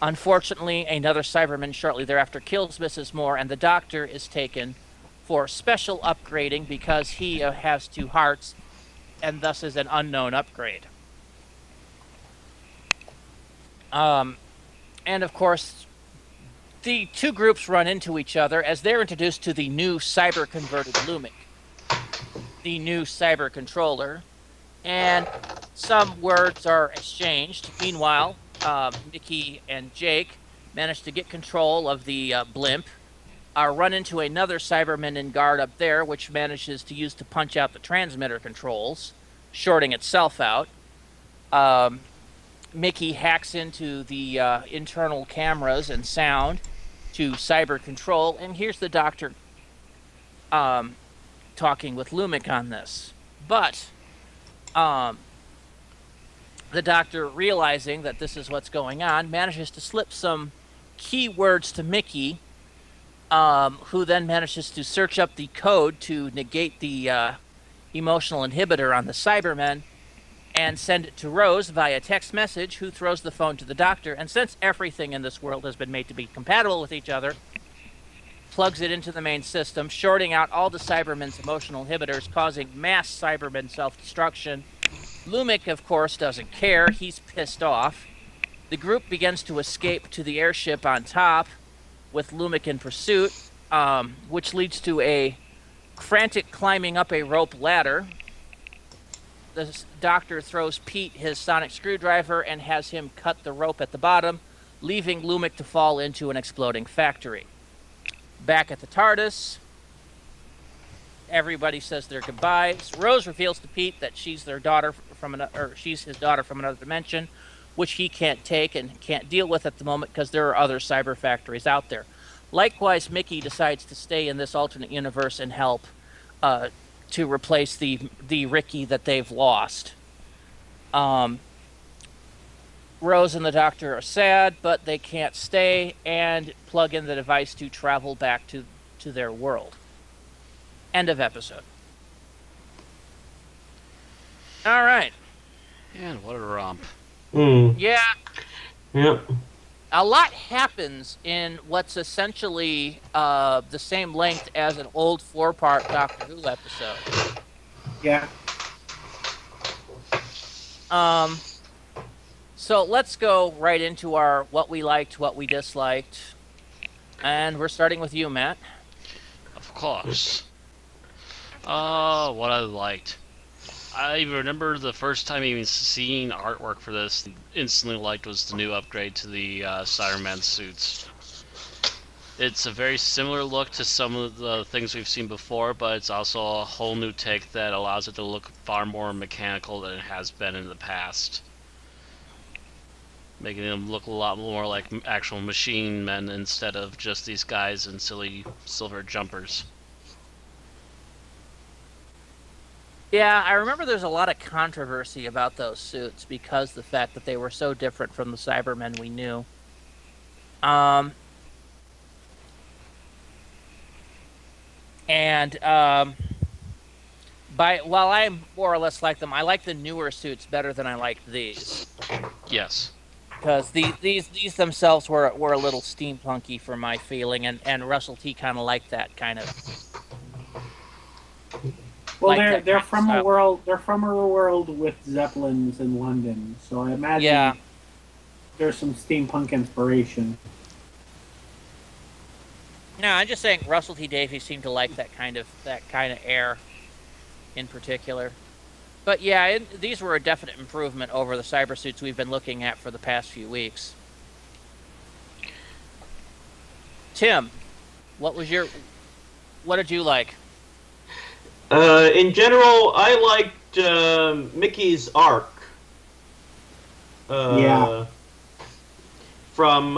Unfortunately, another Cyberman shortly thereafter kills Mrs. Moore, and the doctor is taken for special upgrading because he has 2 hearts and thus is an unknown upgrade. And of course, the 2 groups run into each other as they're introduced to the new cyber-converted Lumic, the new cyber controller, and some words are exchanged. Meanwhile, Mickey and Jake manage to get control of the blimp, run into another Cyberman in guard up there, which manages to use to punch out the transmitter controls, shorting itself out. Mickey hacks into the internal cameras and sound to cyber control, and here's the doctor talking with Lumic on this. But the doctor, realizing that this is what's going on, manages to slip some keywords to Mickey, who then manages to search up the code to negate the emotional inhibitor on the Cybermen and send it to Rose via text message, who throws the phone to the doctor, and since everything in this world has been made to be compatible with each other, plugs it into the main system, shorting out all the Cybermen's emotional inhibitors, causing mass Cybermen self-destruction. Lumic, of course, doesn't care. He's pissed off. The group begins to escape to the airship on top, with Lumic in pursuit, which leads to a frantic climbing up a rope ladder. The doctor throws Pete his sonic screwdriver and has him cut the rope at the bottom, leaving Lumic to fall into an exploding factory. Back at the TARDIS, everybody says their goodbyes. Rose reveals to Pete that she's his daughter from another dimension, which he can't take and can't deal with at the moment because there are other cyber factories out there. Likewise, Mickey decides to stay in this alternate universe and help to replace the Ricky that they've lost. Rose and the doctor are sad, but they can't stay and plug in the device to travel back to their world. End of episode. All right. And what a romp. Yeah. Yep. A lot happens in what's essentially the same length as an old 4-part Doctor Who episode. Yeah. So let's go right into our what we liked, what we disliked. And we're starting with you, Matt. Of course. What I liked. I remember the first time even seeing artwork for this, instantly liked was the new upgrade to the Cyberman suits. It's a very similar look to some of the things we've seen before, but it's also a whole new take that allows it to look far more mechanical than it has been in the past. Making them look a lot more like actual machine men instead of just these guys in silly silver jumpers. Yeah, I remember there's a lot of controversy about those suits because the fact that they were so different from the Cybermen we knew. While I more or less like them, I like the newer suits better than I like these. Yes. Because these themselves were a little steampunky for my feeling, and Russell T kind of liked that kind of. Well, like they're from a world. They're from a world with Zeppelins in London, so I imagine there's some steampunk inspiration. No, I'm just saying Russell T Davies seemed to like that kind of air, in particular. But yeah, these were a definite improvement over the cyber suits we've been looking at for the past few weeks. Tim, what did you like? In general, I liked Mickey's arc. Yeah. From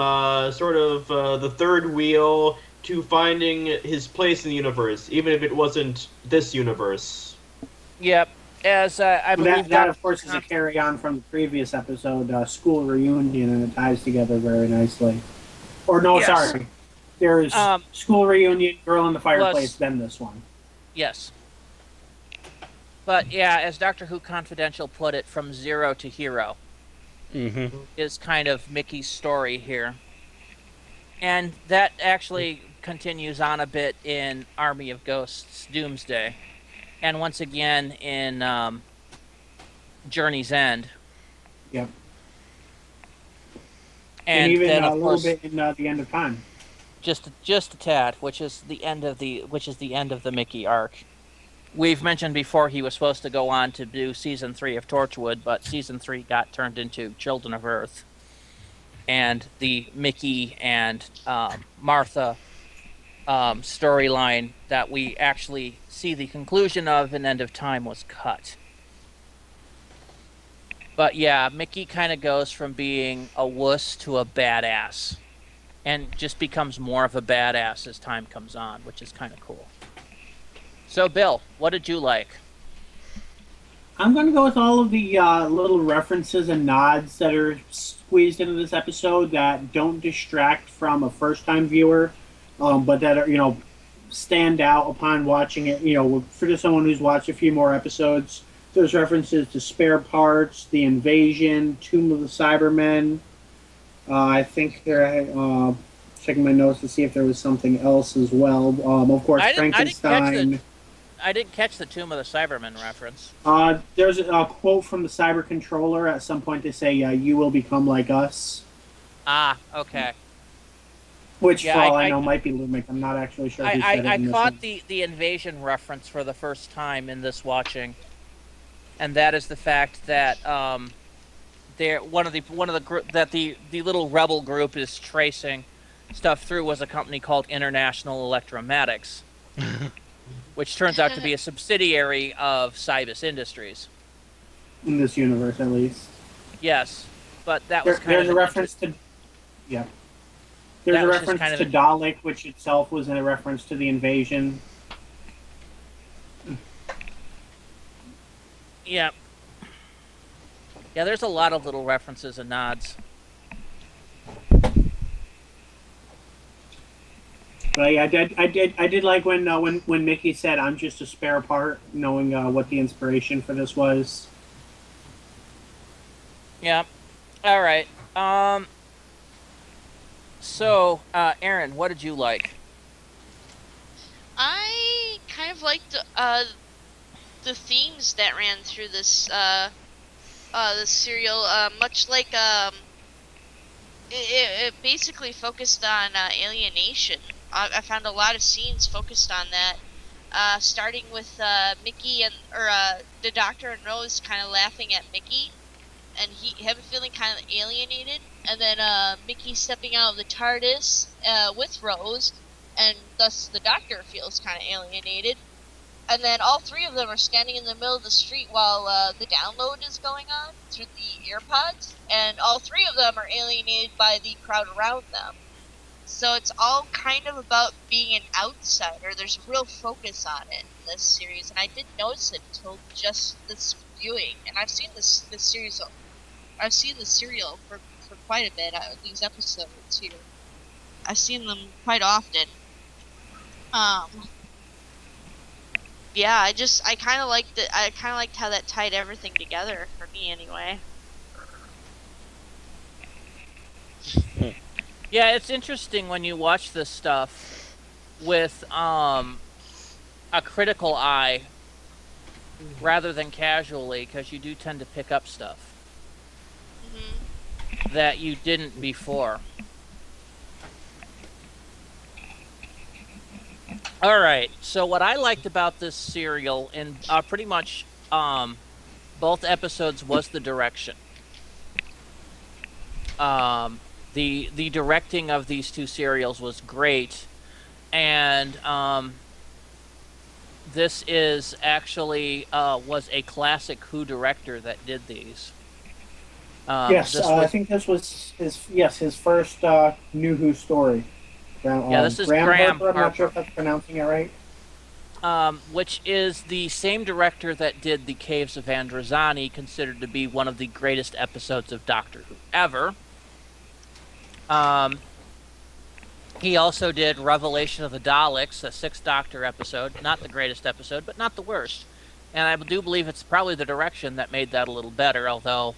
sort of the third wheel to finding his place in the universe, even if it wasn't this universe. Yep. as I believe That of course, is a carry on from the previous episode, School Reunion, and it ties together very nicely. Or no, Yes. sorry. There's School Reunion, Girl in the Fireplace, then this one. Yes. But yeah, as Doctor Who Confidential put it, from zero to hero is kind of Mickey's story here. And that actually continues on a bit in Army of Ghosts Doomsday. And once again in Journey's End. Yep. And even then, a of little course, bit in The End of Time. just a tad, which is the end of the Mickey arc. We've mentioned before he was supposed to go on to do season 3 of Torchwood, but season 3 got turned into Children of Earth, and the Mickey and Martha storyline that we actually see the conclusion of in End of Time was cut. But yeah, Mickey kind of goes from being a wuss to a badass, and just becomes more of a badass as time comes on, which is kind of cool. So, Bill, what did you like? I'm going to go with all of the little references and nods that are squeezed into this episode that don't distract from a first-time viewer, but that are, stand out upon watching it. For someone who's watched a few more episodes, there's references to Spare Parts, The Invasion, Tomb of the Cybermen. I think checking my notes to see if there was something else as well. Of course, Frankenstein. I didn't catch the Tomb of the Cybermen reference. There's a quote from the Cyber Controller. At some point, they say, "You will become like us." Ah, okay. Which, for all I know, might be Lumic. I'm not actually sure who said it. I caught the Invasion reference for the first time in this watching, and that is the fact that the little rebel group is tracing stuff through was a company called International Electromatics, which turns out to be a subsidiary of Cybus Industries. In this universe, at least. Yes, but that was there's a reference to. Yeah. There's a reference to Dalek, which itself was a reference to the Invasion. Yeah. Yeah, there's a lot of little references and nods. But yeah, I did like when Mickey said, "I'm just a spare part," knowing what the inspiration for this was. Yeah. All right. So, Aaron, what did you like? I kind of liked the themes that ran through this serial, much like it basically focused on alienation. I found a lot of scenes focused on that, starting with Mickey or the Doctor and Rose kind of laughing at Mickey, and him feeling kind of alienated, and then Mickey stepping out of the TARDIS with Rose, and thus the Doctor feels kind of alienated. And then all three of them are standing in the middle of the street while the download is going on through the earpods, and all three of them are alienated by the crowd around them. So it's all kind of about being an outsider. There's a real focus on it in this series, and I didn't notice it until just this viewing. And I've seen this series. I've seen the serial for quite a bit. These episodes here, I've seen them quite often. Yeah, I kind of liked it. I kind of liked how that tied everything together for me, anyway. Yeah, it's interesting when you watch this stuff with a critical eye rather than casually, because you do tend to pick up stuff that you didn't before. All right, so what I liked about this serial in pretty much both episodes was the direction. The directing of these two serials was great, and this is actually was a classic Who director that did these. Yes, I think this was his first new Who story. Yeah, this is Graham Graham Harper. I'm not sure if Harper. that's pronouncing it right. which is the same director that did The Caves of Androzani, considered to be one of the greatest episodes of Doctor Who ever. He also did Revelation of the Daleks, a Sixth Doctor episode. Not the greatest episode, but not the worst. And I do believe it's probably the direction that made that a little better, although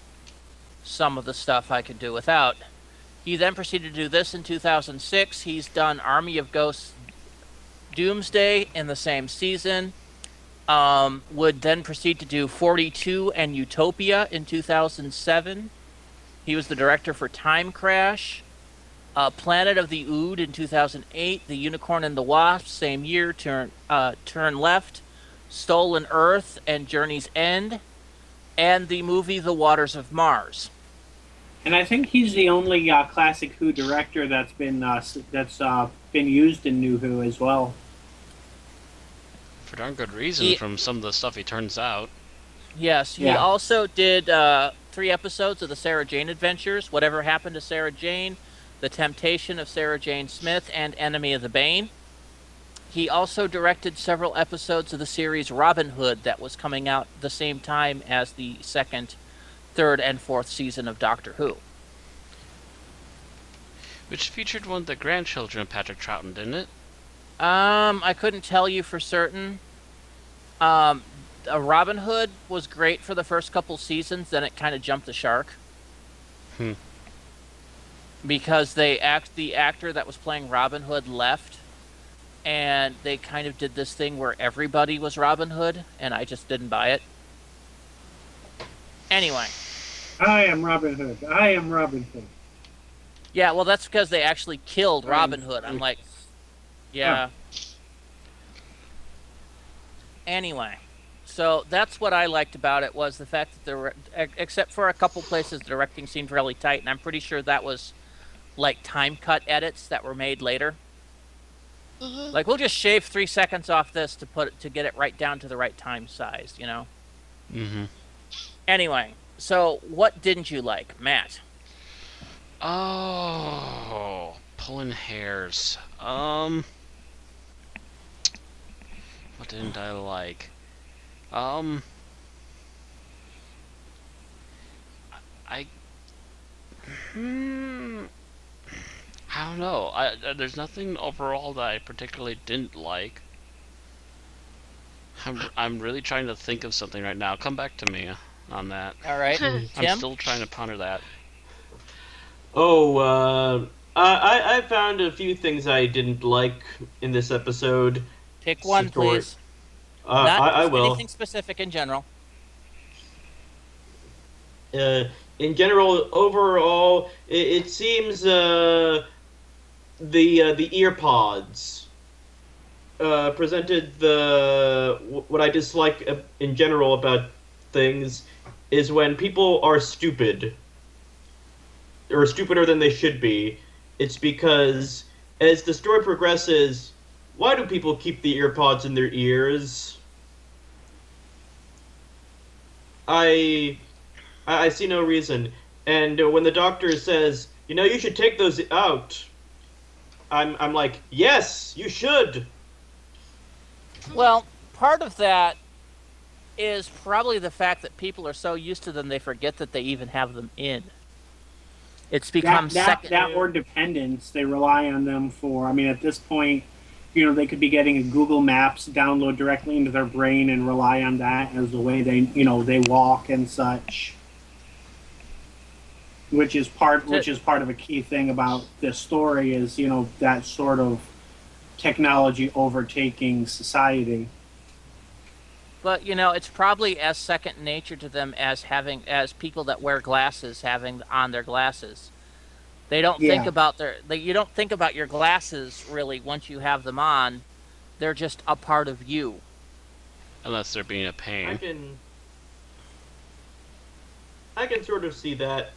some of the stuff I could do without. He then proceeded to do this in 2006. He's done Army of Ghosts Doomsday in the same season. Would then proceed to do 42 and Utopia in 2007. He was the director for Time Crash. Planet of the Ood in 2008, The Unicorn and the Wasp, same year, Turn Left, Stolen Earth, and Journey's End, and the movie The Waters of Mars. And I think he's the only classic Who director that's been used in New Who as well. For darn good reason, from some of the stuff he turns out. Yes, he also did 3 episodes of the Sarah Jane Adventures, Whatever Happened to Sarah Jane, The Temptation of Sarah Jane Smith, and Enemy of the Bane. He also directed several episodes of the series Robin Hood that was coming out the same time as the 2nd, 3rd, and 4th season of Doctor Who. Which featured one of the grandchildren of Patrick Troughton, didn't it? I couldn't tell you for certain. Robin Hood was great for the first couple seasons, then it kind of jumped the shark. Because the actor that was playing Robin Hood left, and they kind of did this thing where everybody was Robin Hood, and I just didn't buy it. Anyway. I am Robin Hood. I am Robin Hood. Yeah, well, that's because they actually killed Robin Hood. I'm like, yeah. Anyway, so that's what I liked about it, was the fact that there were, except for a couple places, the directing seemed really tight, and I'm pretty sure that was like time cut edits that were made later. Like, we'll just shave 3 seconds off this to get it right down to the right time size, you know? Anyway, so what didn't you like, Matt? Oh, pulling hairs. What didn't I like? I don't know. There's nothing overall that I particularly didn't like. I'm really trying to think of something right now. Come back to me on that. All right, Tim? I'm still trying to ponder that. I found a few things I didn't like in this episode. Pick one, please. I will. Anything specific in general. In general, overall, it seems the ear pods presented what I dislike in general about things is when people are stupid or stupider than they should be. It's because as the story progresses, why do people keep the ear pods in their ears? I see no reason. And when the doctor says, you should take those out, I'm like, yes, you should. Well, part of that is probably the fact that people are so used to them they forget that they even have them in. It's become second. That or dependence. They rely on them for. I mean, at this point, they could be getting a Google Maps download directly into their brain and rely on that as the way they walk and such. Which is part of a key thing about this story is that sort of technology overtaking society. But it's probably as second nature to them as people that wear glasses having on their glasses. They don't think about you don't think about your glasses really once you have them on. They're just a part of you. Unless they're being a pain. I can sort of see that,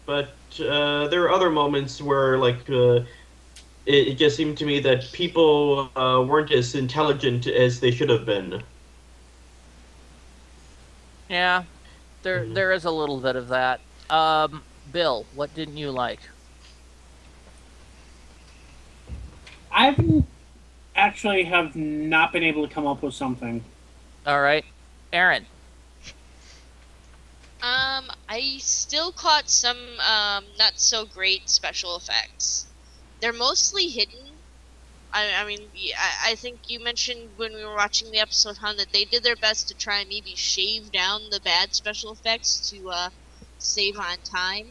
but there are other moments where it just seemed to me that people weren't as intelligent as they should have been. Yeah, there is a little bit of that. Bill, what didn't you like? I actually have not been able to come up with something. All right, Aaron. I still caught some not so great special effects. They're mostly hidden. I mean, I think you mentioned when we were watching the episode, Han, that they did their best to try and maybe shave down the bad special effects to save on time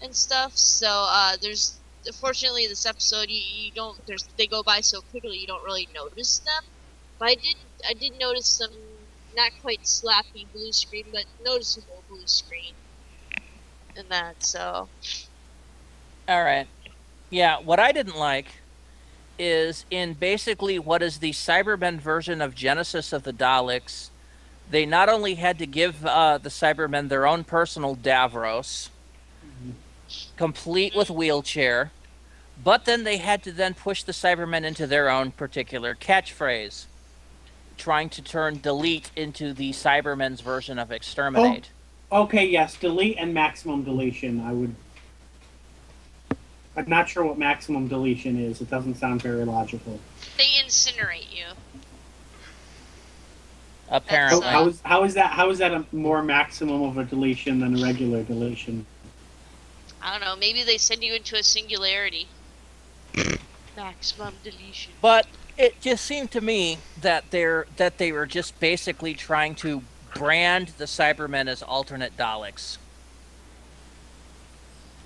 and stuff. So there's fortunately this episode you don't they go by so quickly you don't really notice them. But I did notice some not quite slappy blue screen, but noticeable blue screen in that. So All right. Yeah, what I didn't like is in basically what is the Cybermen version of Genesis of the Daleks, they not only had to give the Cybermen their own personal Davros, complete with wheelchair, but then they had to then push the Cybermen into their own particular catchphrase, trying to turn delete into the Cybermen's version of exterminate. Okay, yes, delete and maximum deletion. I'm not sure what maximum deletion is. It doesn't sound very logical. they incinerate you. Apparently. How is that a more maximum of a deletion than a regular deletion? I don't know. Maybe they send you into a singularity. Maximum deletion. But it just seemed to me that they were just basically trying to brand the Cybermen as alternate Daleks.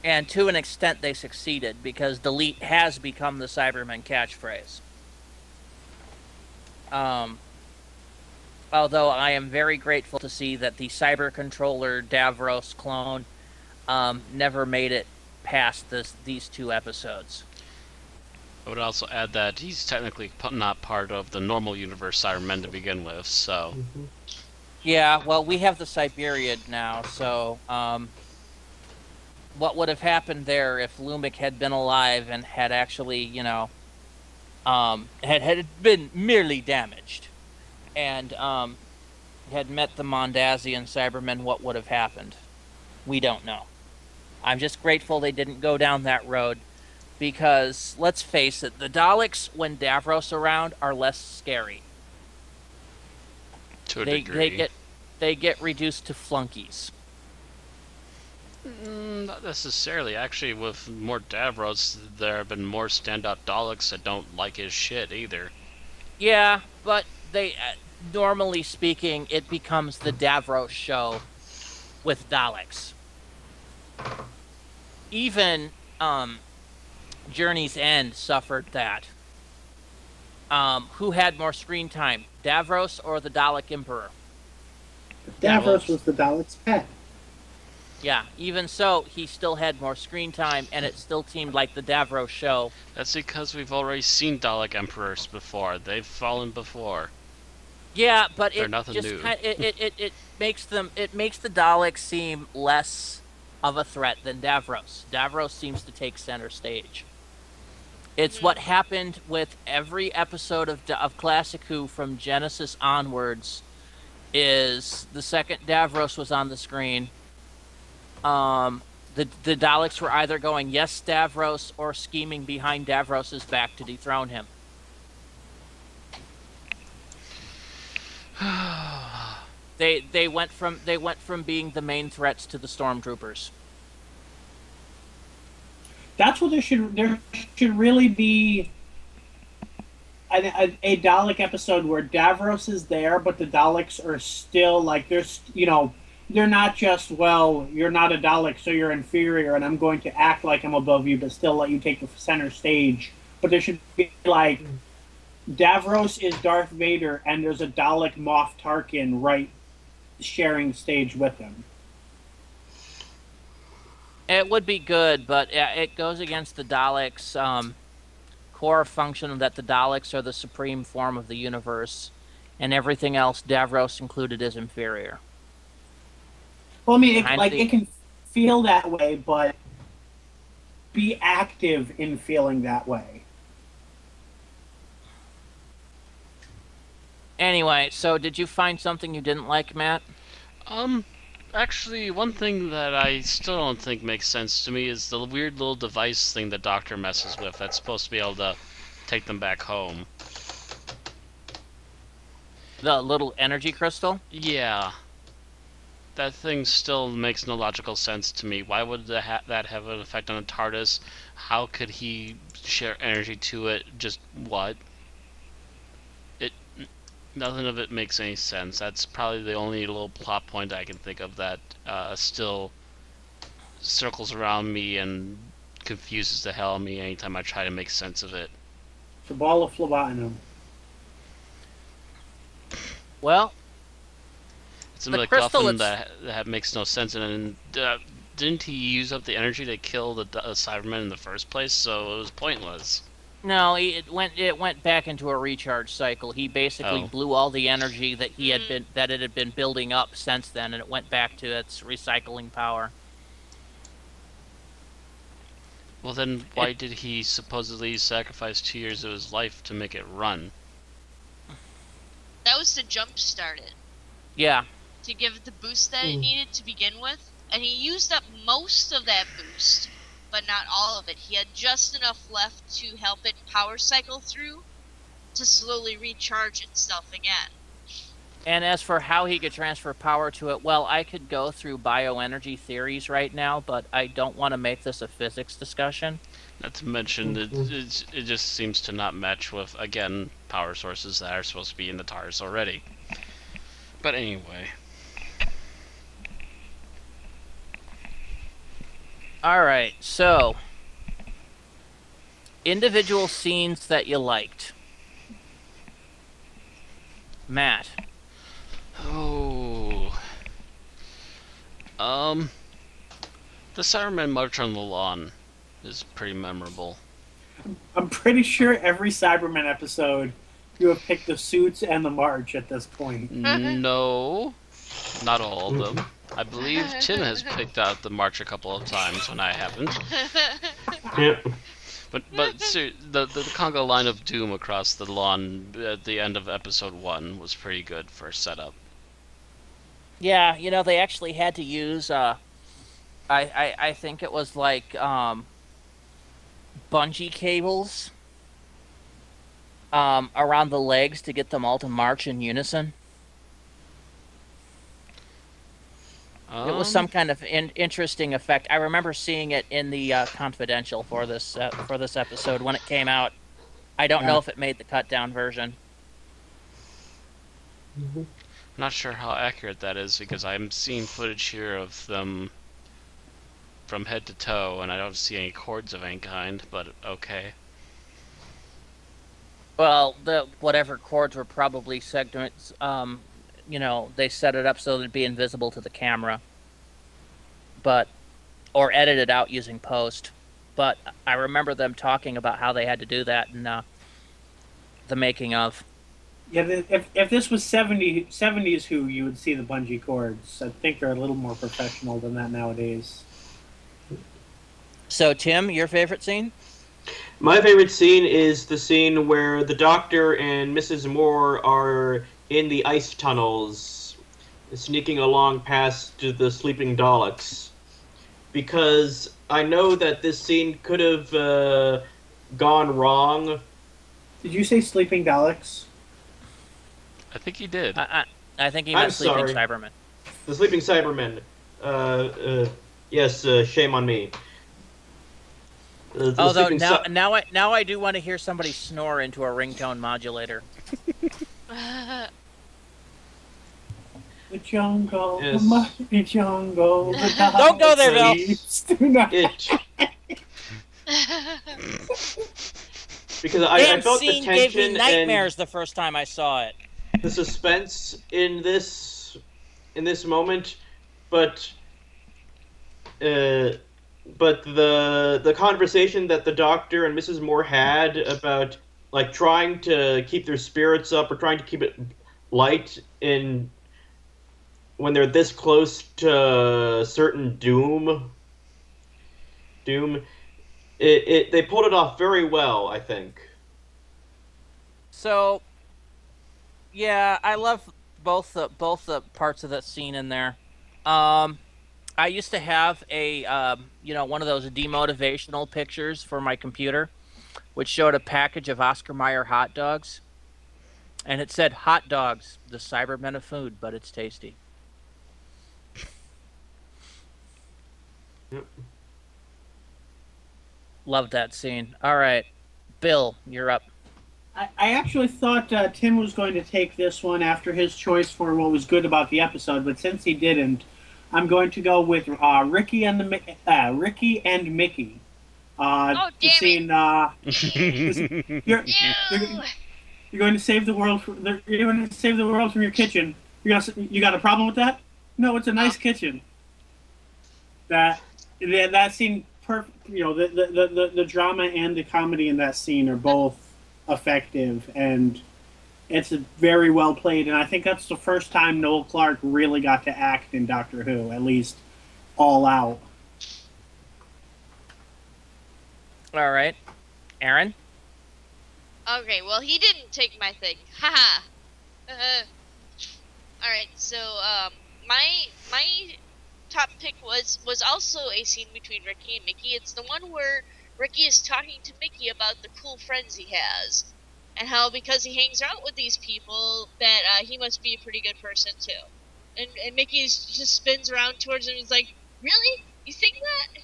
And to an extent they succeeded, because delete has become the Cybermen catchphrase. Although I am very grateful to see that the Cyber Controller Davros clone never made it past these 2 episodes. I would also add that he's technically not part of the normal universe Cybermen to begin with, so... Yeah, well, we have the Siberian now, so what would have happened there if Lumic had been alive and had actually, had been merely damaged and had met the Mondazian Cybermen, what would have happened? We don't know. I'm just grateful they didn't go down that road, because, let's face it, the Daleks, when Davros around, are less scary. To a degree. They get reduced to flunkies. Not necessarily. Actually, with more Davros, there have been more standout Daleks that don't like his shit either. Yeah, but they, normally speaking, it becomes the Davros show with Daleks. Even Journey's End suffered that. Who had more screen time, Davros or the Dalek Emperor? Davros was the Dalek's pet. Yeah, even so, he still had more screen time, and it still seemed like the Davros show. That's because we've already seen Dalek Emperors before. They've fallen before. Yeah, but They're it nothing just new. it makes the Daleks seem less of a threat than Davros. Davros seems to take center stage. It's what happened with every episode of Classic Who from Genesis onwards. Is the second Davros was on the screen, the Daleks were either going yes Davros or scheming behind Davros's back to dethrone him. They went from being the main threats to the stormtroopers. That's what there should really be a Dalek episode where Davros is there, but the Daleks are still like they're not just, well, you're not a Dalek, so you're inferior, and I'm going to act like I'm above you, but still let you take the center stage. But there should be like Davros is Darth Vader, and there's a Dalek Moff Tarkin right sharing stage with him. It would be good, but it goes against the Daleks' core function that the Daleks are the supreme form of the universe, and everything else, Davros included, is inferior. Well, I mean, it can feel that way, but be active in feeling that way. Anyway, so did you find something you didn't like, Matt? Actually, one thing that I still don't think makes sense to me is the weird little device thing the Doctor messes with that's supposed to be able to take them back home. The little energy crystal? Yeah. That thing still makes no logical sense to me. Why would that have an effect on a TARDIS? How could he share energy to it? Just what? It Nothing of it makes any sense. That's probably the only little plot point I can think of that still circles around me and confuses the hell out of me anytime I try to make sense of it. It's a ball of phlebotinum. Well, It's a the crystal MacGuffin that makes no sense, and didn't he use up the energy to kill the Cybermen in the first place? So it was pointless. no, it went back into a recharge cycle. He basically Oh. blew all the energy that it had been building up since then, and it went back to its recycling power. Well, then why did he supposedly sacrifice 2 years of his life to make it run? That was to jumpstart it, Yeah, to give it the boost that it needed to begin with. And he used up most of that boost, but not all of it. He had just enough left to help it power cycle through to slowly recharge itself again. and as for how he could transfer power to it, well, I could go through bioenergy theories right now, but I don't want to make this a physics discussion. Not to mention, it just seems to not match with, again, power sources that are supposed to be in the TARDIS already. But anyway. All right, so individual scenes that you liked. Matt. Oh. The Cybermen march on the lawn is pretty memorable. I'm pretty sure every Cyberman episode you have picked the suits and the march at this point. No, not all of them. I believe Tim has picked out the march a couple of times when I haven't. Yep. But the conga line of doom across the lawn at the end of episode 1 was pretty good for setup. Yeah, they actually had to use I think it was like bungee cables around the legs to get them all to march in unison. It was some kind of interesting effect. I remember seeing it in the Confidential for this episode when it came out. I don't know if it made the cut down version. I'm not sure how accurate that is because I'm seeing footage here of them from head to toe, and I don't see any cords of any kind. But okay. Well, whatever cords were probably segments. They set it up so that it'd be invisible to the camera, or edited out using post. But I remember them talking about how they had to do that in the making of. Yeah, if this was 70s Who, you would see the bungee cords. I think they're a little more professional than that nowadays. So, Tim, your favorite scene? My favorite scene is the scene where the Doctor and Mrs. Moore are in the ice tunnels, sneaking along past the sleeping Daleks. Because I know that this scene could have gone wrong. Did you say sleeping Daleks? I think he did. I think he I'm meant Sleeping sorry. Cyberman. The sleeping Cybermen. Yes, shame on me. The Although sleeping now I do want to hear somebody snore into a ringtone modulator. The jungle, Yes. the mighty jungle. The Don't go there, Bill. Daleks do not- it. Because I Damn felt the scene gave me tension nightmares the first time I saw it. and the suspense in this moment, but the conversation that the Doctor and Mrs. Moore had about like trying to keep their spirits up or trying to keep it light in when they're this close to certain doom. They pulled it off very well, I think. So, yeah, I love both the parts of that scene in there. I used to have a one of those demotivational pictures for my computer, which showed a package of Oscar Mayer hot dogs. And it said, hot dogs, the Cybermen of food, but it's tasty. Yep. Love that scene. All right. Bill, you're up. I actually thought Tim was going to take this one after his choice for what was good about the episode, but since he didn't, I'm going to go with Ricky and Mickey. Oh, The scene. You're, Ew! you're going to save the world. You're going to save the world from your kitchen. You got a problem with that? No, it's a nice kitchen. That scene. The drama and the comedy in that scene are both effective, and it's very well played. And I think that's the first time Noel Clarke really got to act in Doctor Who, at least all out. All right. Aaron? Okay, well, he didn't take my thing. Haha. Alright, so, my top pick was also a scene between Ricky and Mickey. It's the one where Ricky is talking to Mickey about the cool friends he has, and how because he hangs out with these people that he must be a pretty good person too. And Mickey just spins around towards him and is like, "Really? You think that?"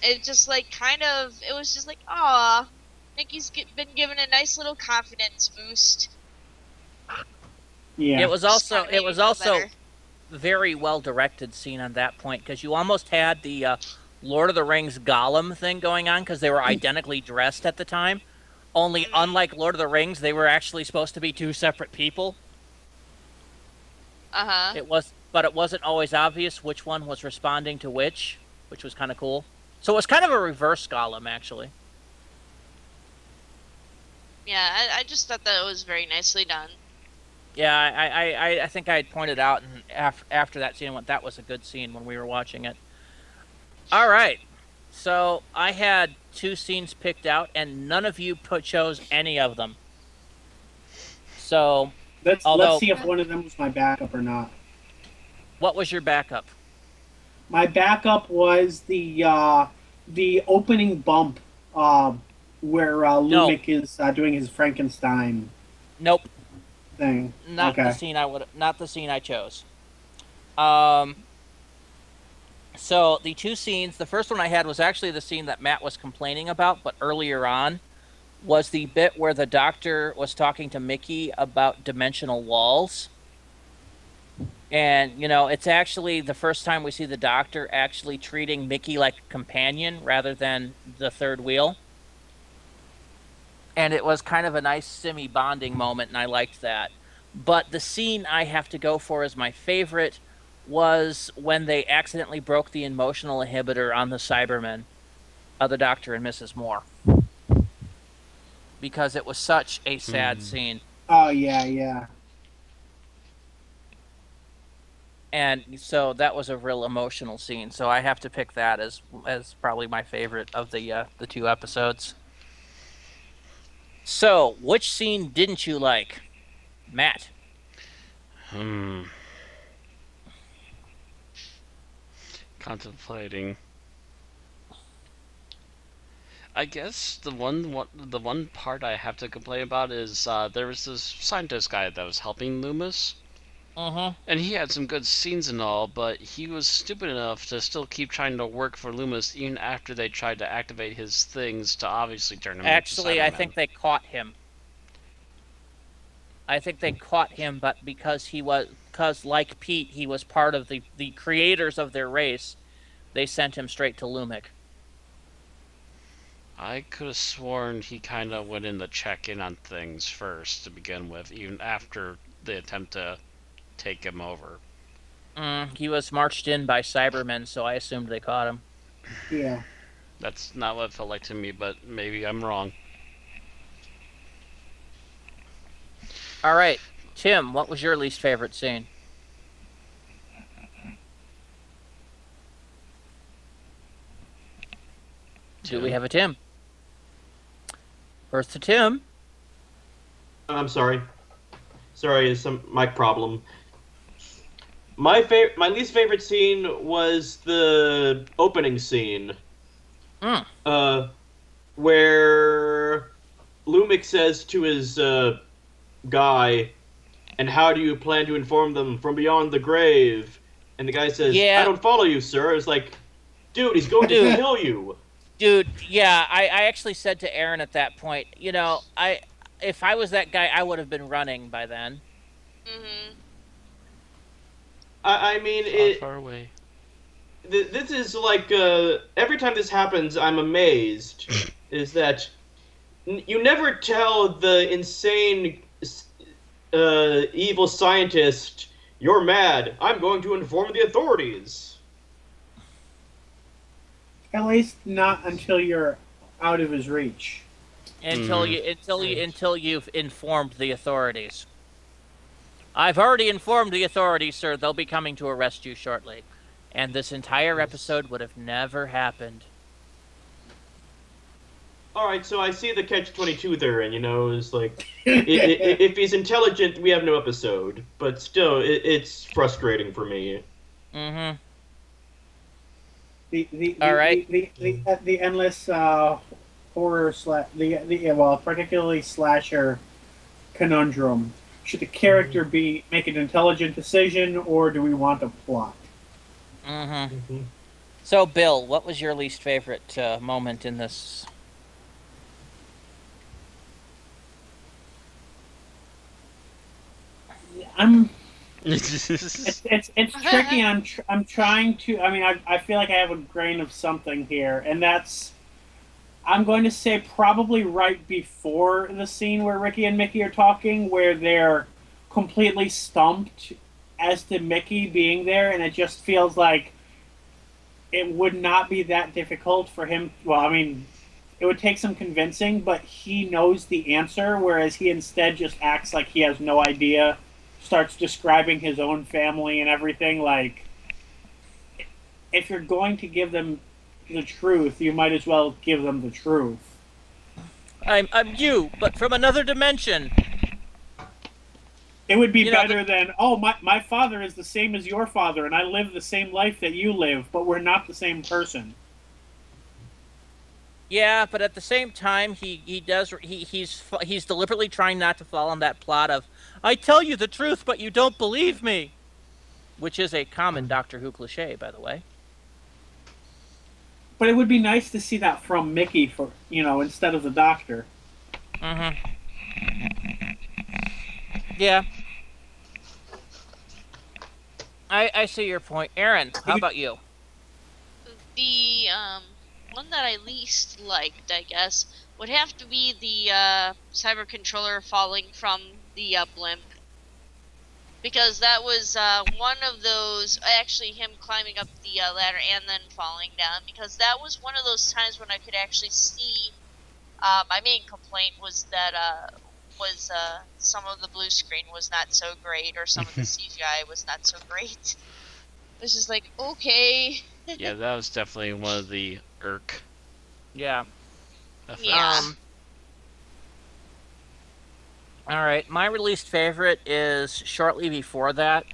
It just like it was just like, "Aw, Mickey's been given a nice little confidence boost." Yeah. It was also better. very well directed scene on that point, because you almost had the Lord of the Rings Gollum thing going on, because they were identically dressed at the time. Only, unlike Lord of the Rings, they were actually supposed to be two separate people. Uh-huh. But it wasn't always obvious which one was responding to which was kind of cool. So it was kind of a reverse Gollum, actually. Yeah, I just thought that it was very nicely done. Yeah, I think I had pointed out, and after that scene, I went, that was a good scene when we were watching it. All right. So I had two scenes picked out, and none of you chose any of them. So Let's see if one of them was my backup or not. What was your backup? My backup was the opening bump where Lumic is doing his Frankenstein Nope. thing. Not Okay. the scene I chose. So the two scenes, the first one I had was actually the scene that Matt was complaining about, but earlier on was the bit where the Doctor was talking to Mickey about dimensional walls. And, it's actually the first time we see the Doctor actually treating Mickey like a companion rather than the third wheel. And it was kind of a nice semi-bonding moment, and I liked that. But the scene I have to go for as my favorite was when they accidentally broke the emotional inhibitor on the Cybermen, the Doctor and Mrs. Moore. Because it was such a sad scene. Oh, yeah. And so that was a real emotional scene. So I have to pick that as probably my favorite of the two episodes. So, which scene didn't you like? Matt? Contemplating. I guess the one part I have to complain about is there was this scientist guy that was helping Loomis. And he had some good scenes and all, but he was stupid enough to still keep trying to work for Loomis even after they tried to activate his things to obviously turn him into Cyberman. I think they caught him. But because like Pete, he was part of the creators of their race, they sent him straight to Lumic. I could have sworn he kind of went in to check in on things first to begin with, even after the attempt to take him over. He was marched in by Cybermen, so I assumed they caught him. Yeah. That's not what it felt like to me, but maybe I'm wrong. All right, Tim, what was your least favorite scene? Do we have a Tim? First to Tim. I'm sorry. Sorry, it's some mic problem. My least favorite scene was the opening scene. Where Lumic says to his guy, and how do you plan to inform them from beyond the grave? And the guy says, Yeah. I don't follow you, sir. It's like, dude, he's going to kill you. Dude, yeah, I actually said to Aaron at that point, if I was that guy, I would have been running by then. Mm-hmm. I mean, Far away. This is like, every time this happens, I'm amazed, is that you never tell the insane, evil scientist, you're mad, I'm going to inform the authorities. At least not until you're out of his reach. Until you've informed the authorities. I've already informed the authorities, sir. They'll be coming to arrest you shortly. And this entire episode would have never happened. Alright, so I see the catch-22 there, and, it's like, if he's intelligent, we have no episode. But still, it's frustrating for me. Mm-hmm. The endless horror particularly slasher conundrum. Should the character make an intelligent decision, or do we want a plot? Mm-hmm. Mm-hmm. So, Bill, what was your least favorite moment in this? It's tricky. I'm trying to. I mean, I feel like I have a grain of something here, and that's. I'm going to say probably right before the scene where Ricky and Mickey are talking, where they're completely stumped as to Mickey being there, and it just feels like it would not be that difficult for him. Well, I mean, it would take some convincing, but he knows the answer, whereas he instead just acts like he has no idea, starts describing his own family and everything. Like, if you're going to give them the truth, you might as well give them the truth. I'm you, but from another dimension. It would be better than, my father is the same as your father, and I live the same life that you live, but we're not the same person. Yeah, but at the same time, he's deliberately trying not to fall on that plot of, I tell you the truth, but you don't believe me, which is a common Doctor Who cliche, by the way. But it would be nice to see that from Mickey, instead of the Doctor. Mm-hmm. Yeah. I see your point. Aaron, how about you? The one that I least liked, I guess, would have to be the cyber controller falling from the blimp. Because that was one of those, actually him climbing up the ladder and then falling down, because that was one of those times when I could actually see, my main complaint was that some of the blue screen was not so great, or some of the CGI was not so great. It was just like, okay. Yeah, that was definitely one of the irk. Yeah. Yeah. Alright, my least favorite is shortly before that,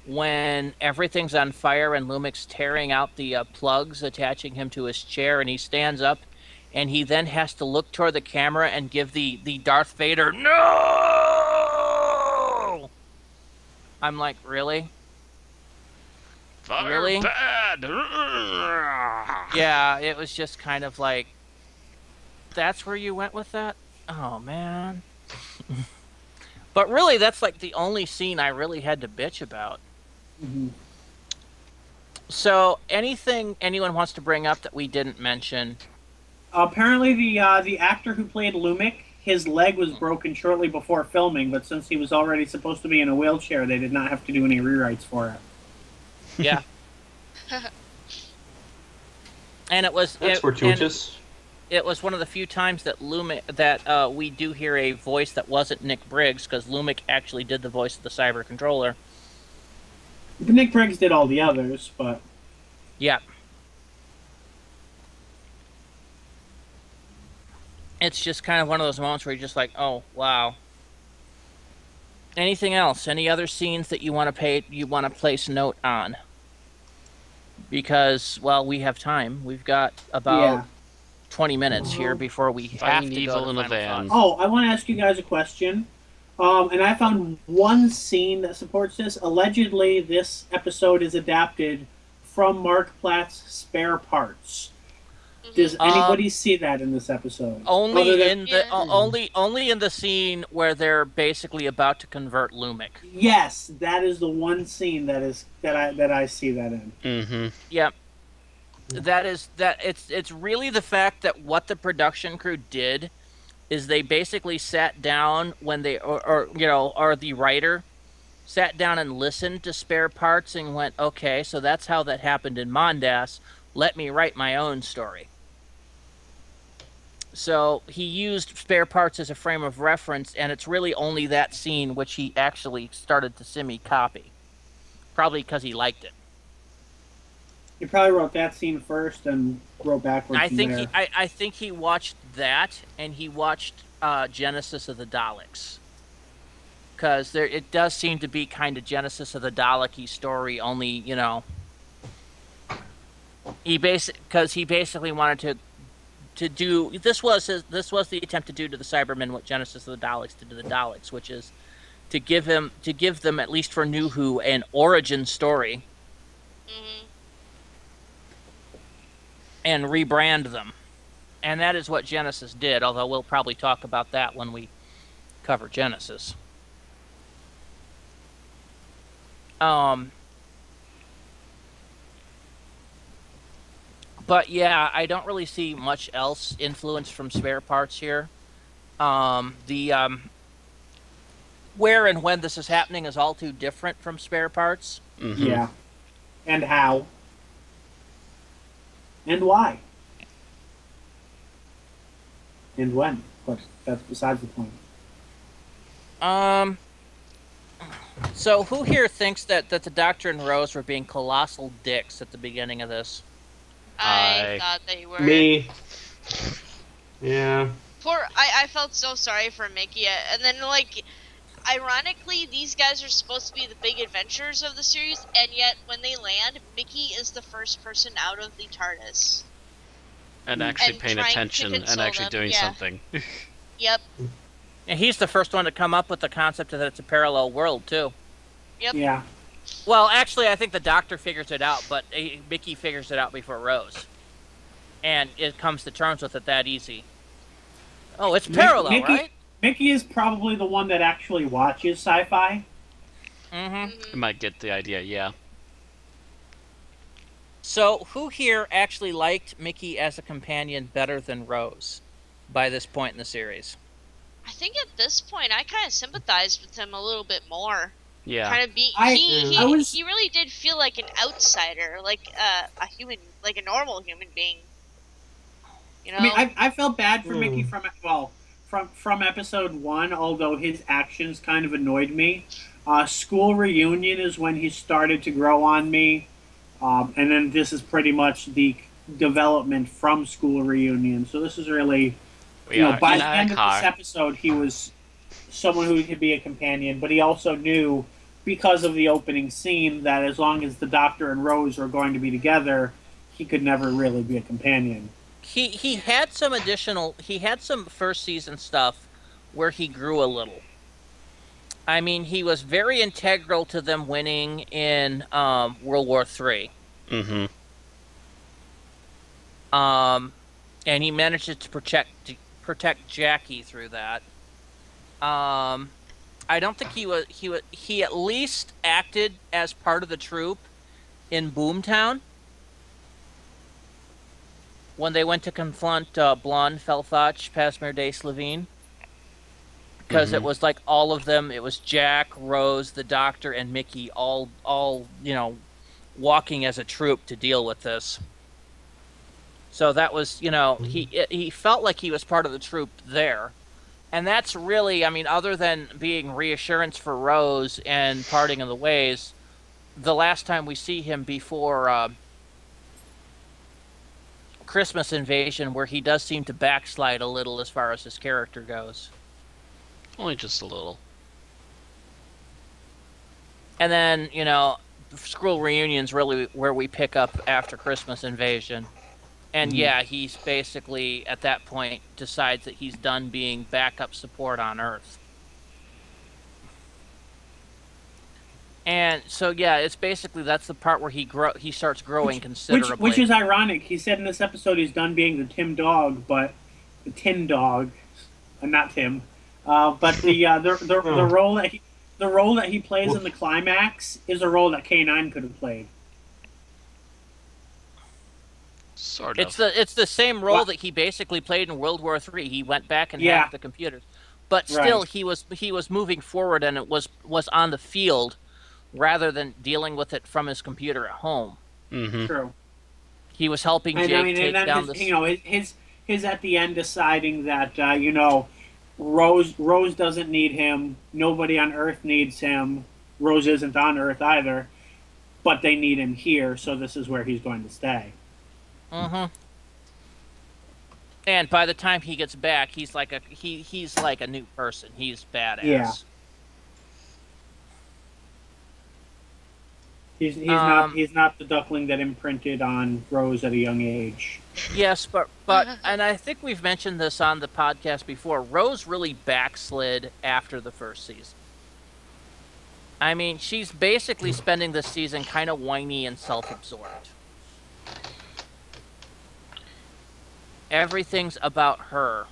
when everything's on fire and Lumik's tearing out the plugs attaching him to his chair, and he stands up, and he then has to look toward the camera and give the Darth Vader, no! I'm like, really? Fire Really? bad! Yeah, it was just kind of like, that's where you went with that? Oh, man. But really, that's like the only scene I really had to bitch about. Mm-hmm. So, anything anyone wants to bring up that we didn't mention? Apparently, the actor who played Lumik, his leg was broken shortly before filming, but since he was already supposed to be in a wheelchair, they did not have to do any rewrites for it. Yeah. And it was... That's fortuitous. It was one of the few times that we do hear a voice that wasn't Nick Briggs, because Lumik actually did the voice of the cyber controller. Nick Briggs did all the others, but... Yeah. It's just kind of one of those moments where you're just like, oh, wow. Anything else? Any other scenes that you want to place note on? Because, well, we have time. We've got about 20 minutes here before we have to evil go to in a final van. thoughts. Oh, I want to ask you guys a question. And I found one scene that supports this. Allegedly, this episode is adapted from Mark Platt's Spare Parts. Does anybody see that in this episode? Only in the scene where they're basically about to convert Lumic. Yes, that is the one scene that I see that in. Mm-hmm. Yep. It's really the fact that what the production crew did is they basically sat down when they or the writer sat down and listened to Spare Parts and went, okay, so that's how that happened in Mondas. Let me write my own story. So he used Spare Parts as a frame of reference, and it's really only that scene which he actually started to semi-copy. Probably because he liked it. He probably wrote that scene first and wrote backwards. I think he watched that, and he watched Genesis of the Daleks. Because it does seem to be kind of Genesis of the Dalek-y story, only, he basically wanted to do this was the attempt to do to the Cybermen what Genesis of the Daleks did to the Daleks, which is to give them, at least for New Who, an origin story. Mm-hmm. And rebrand them. And that is what Genesis did, although we'll probably talk about that when we cover Genesis. But yeah, I don't really see much else influence from Spare Parts here. Where and when this is happening is all too different from Spare Parts. Mm-hmm. Yeah. And how. And why. And when. But that's besides the point. So who here thinks that the Doctor and Rose were being colossal dicks at the beginning of this? I thought they were. Me. Yeah. I felt so sorry for Mickey, and then ironically, these guys are supposed to be the big adventurers of the series, and yet when they land, Mickey is the first person out of the TARDIS. And actually paying trying to attention and console actually them, doing yeah. something. Yep. And he's the first one to come up with the concept that it's a parallel world, too. Yep. Yeah. Well, actually, I think the Doctor figures it out, but Mickey figures it out before Rose. And it comes to terms with it that easy. Oh, it's parallel, right? Mickey is probably the one that actually watches sci-fi. Mm-hmm. You might get the idea, yeah. So, who here actually liked Mickey as a companion better than Rose by this point in the series? I think at this point, I kind of sympathized with him a little bit more. Yeah. Kind of being he really did feel like an outsider, like a human, like a normal human being. You know. I mean, I felt bad for Mickey from episode 1, although his actions kind of annoyed me. School Reunion is when he started to grow on me, and then this is pretty much the development from School Reunion. So this is really, by the end of this episode, he was someone who could be a companion, but he also knew, because of the opening scene, that as long as the Doctor and Rose were going to be together, he could never really be a companion. He had some first season stuff where he grew a little. I mean, he was very integral to them winning in World War III. Mm-hmm. And he managed to protect Jackie through that. I don't think he at least acted as part of the troop in Boomtown when they went to confront Blonde, Felfach, Pasmere Day, Slevine. Because it was like all of them. It was Jack, Rose, the Doctor, and Mickey all walking as a troop to deal with this. So that was, he felt like he was part of the troop there. And that's really, I mean, other than being reassurance for Rose and parting of the ways, the last time we see him before Christmas Invasion, where he does seem to backslide a little as far as his character goes. Only just a little. And then, School Reunion's really where we pick up after Christmas Invasion. And yeah, he's basically, at that point, decides that he's done being backup support on Earth. And so yeah, it's basically that's the part where he starts growing considerably. Which is ironic. He said in this episode he's done being the Tim Dog, but the Tin Dog, not Tim. But the role that he plays in the climax is a role that K9 could have played. Sort of. It's the same role that he basically played in World War III. He went back and hacked the computers, but still he was moving forward, and it was on the field rather than dealing with it from his computer at home. Mm-hmm. True. He was helping Jake take down his at the end deciding that Rose doesn't need him. Nobody on Earth needs him. Rose isn't on Earth either, but they need him here, so this is where he's going to stay. Mm-hmm. And by the time he gets back, he's like a new person. He's badass. Yeah. He's not the duckling that imprinted on Rose at a young age. Yes, but and I think we've mentioned this on the podcast before. Rose really backslid after the first season. I mean, she's basically spending this season kind of whiny and self-absorbed. Everything's about her.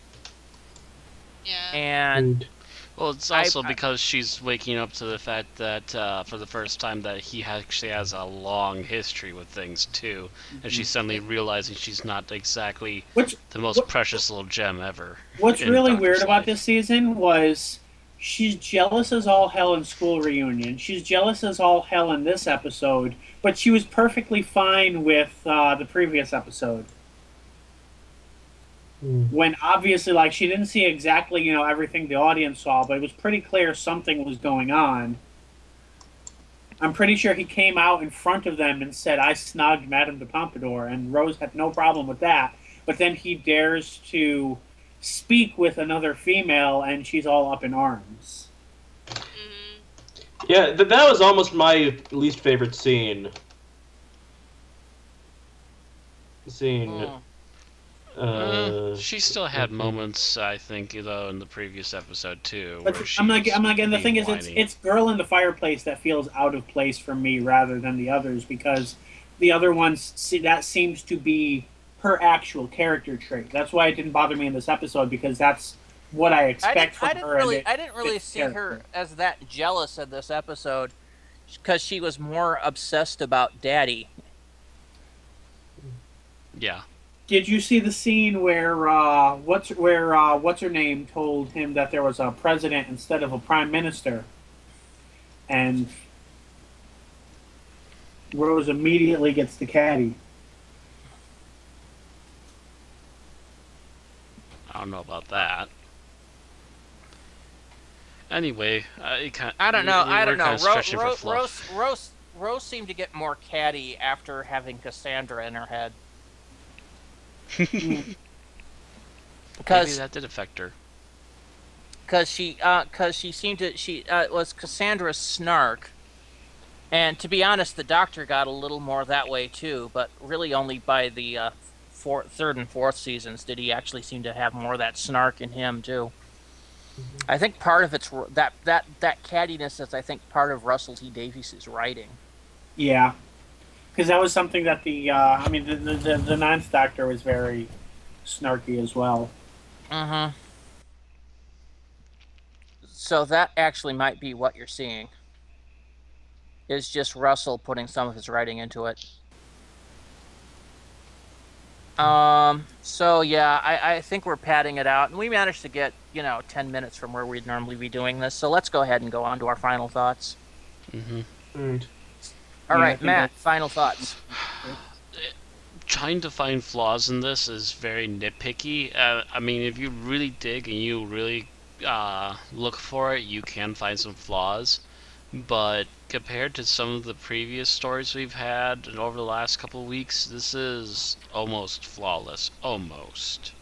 Yeah. And well, it's also because she's waking up to the fact that for the first time that he actually has a long history with things too, and she's suddenly realizing she's not exactly the most precious little gem ever. What's really weird about this season was she's jealous as all hell in School Reunion. She's jealous as all hell in this episode, but she was perfectly fine with the previous episode. When obviously, like, she didn't see exactly, everything the audience saw, but it was pretty clear something was going on. I'm pretty sure he came out in front of them and said, "I snogged Madame de Pompadour," and Rose had no problem with that. But then he dares to speak with another female, and she's all up in arms. Yeah, that was almost my least favorite scene. She still had moments, I think, in the previous episode too. But I'm like, the thing is, it's Girl in the Fireplace that feels out of place for me rather than the others, because the other ones, that seems to be her actual character trait. That's why it didn't bother me in this episode, because that's what I expect from her. I didn't really see her as that jealous in this episode, because she was more obsessed about Daddy. Yeah. Did you see the scene where what's her name told him that there was a president instead of a prime minister, and Rose immediately gets the caddy? I don't know about that. Anyway, I don't know. Rose seemed to get more catty after having Cassandra in her head. Maybe that did affect her. Because she seemed to was Cassandra's snark, and to be honest, the Doctor got a little more that way too. But really, only by the third and fourth seasons did he actually seem to have more of that snark in him too. I think part of it's that cattiness is, I think, part of Russell T Davies' writing. Yeah. Because that was something that the Ninth Doctor was very snarky as well. Uh-huh. So that actually might be what you're seeing. Is just Russell putting some of his writing into it. So yeah, I think we're padding it out, and we managed to get 10 minutes from where we'd normally be doing this. So let's go ahead and go on to our final thoughts. Mm-hmm. Right. All right, Matt, final thoughts. Trying to find flaws in this is very nitpicky. I mean, if you really dig and you really look for it, you can find some flaws. But compared to some of the previous stories we've had over the last couple of weeks, this is almost flawless. Almost.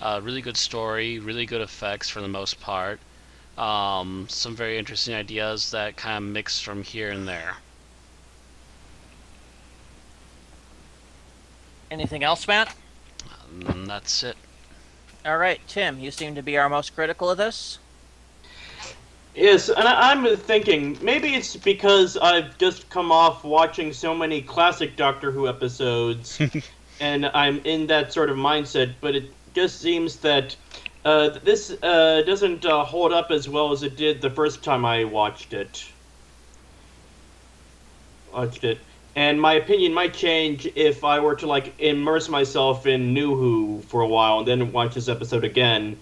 Really good story, really good effects for the most part. Some very interesting ideas that kind of mix from here and there. Anything else, Matt? That's it. All right, Tim, you seem to be our most critical of this. Yes, and I'm thinking maybe it's because I've just come off watching so many classic Doctor Who episodes, and I'm in that sort of mindset. But it just seems that this doesn't hold up as well as it did the first time I watched it. And my opinion might change if I were to like immerse myself in New Who for a while and then watch this episode again.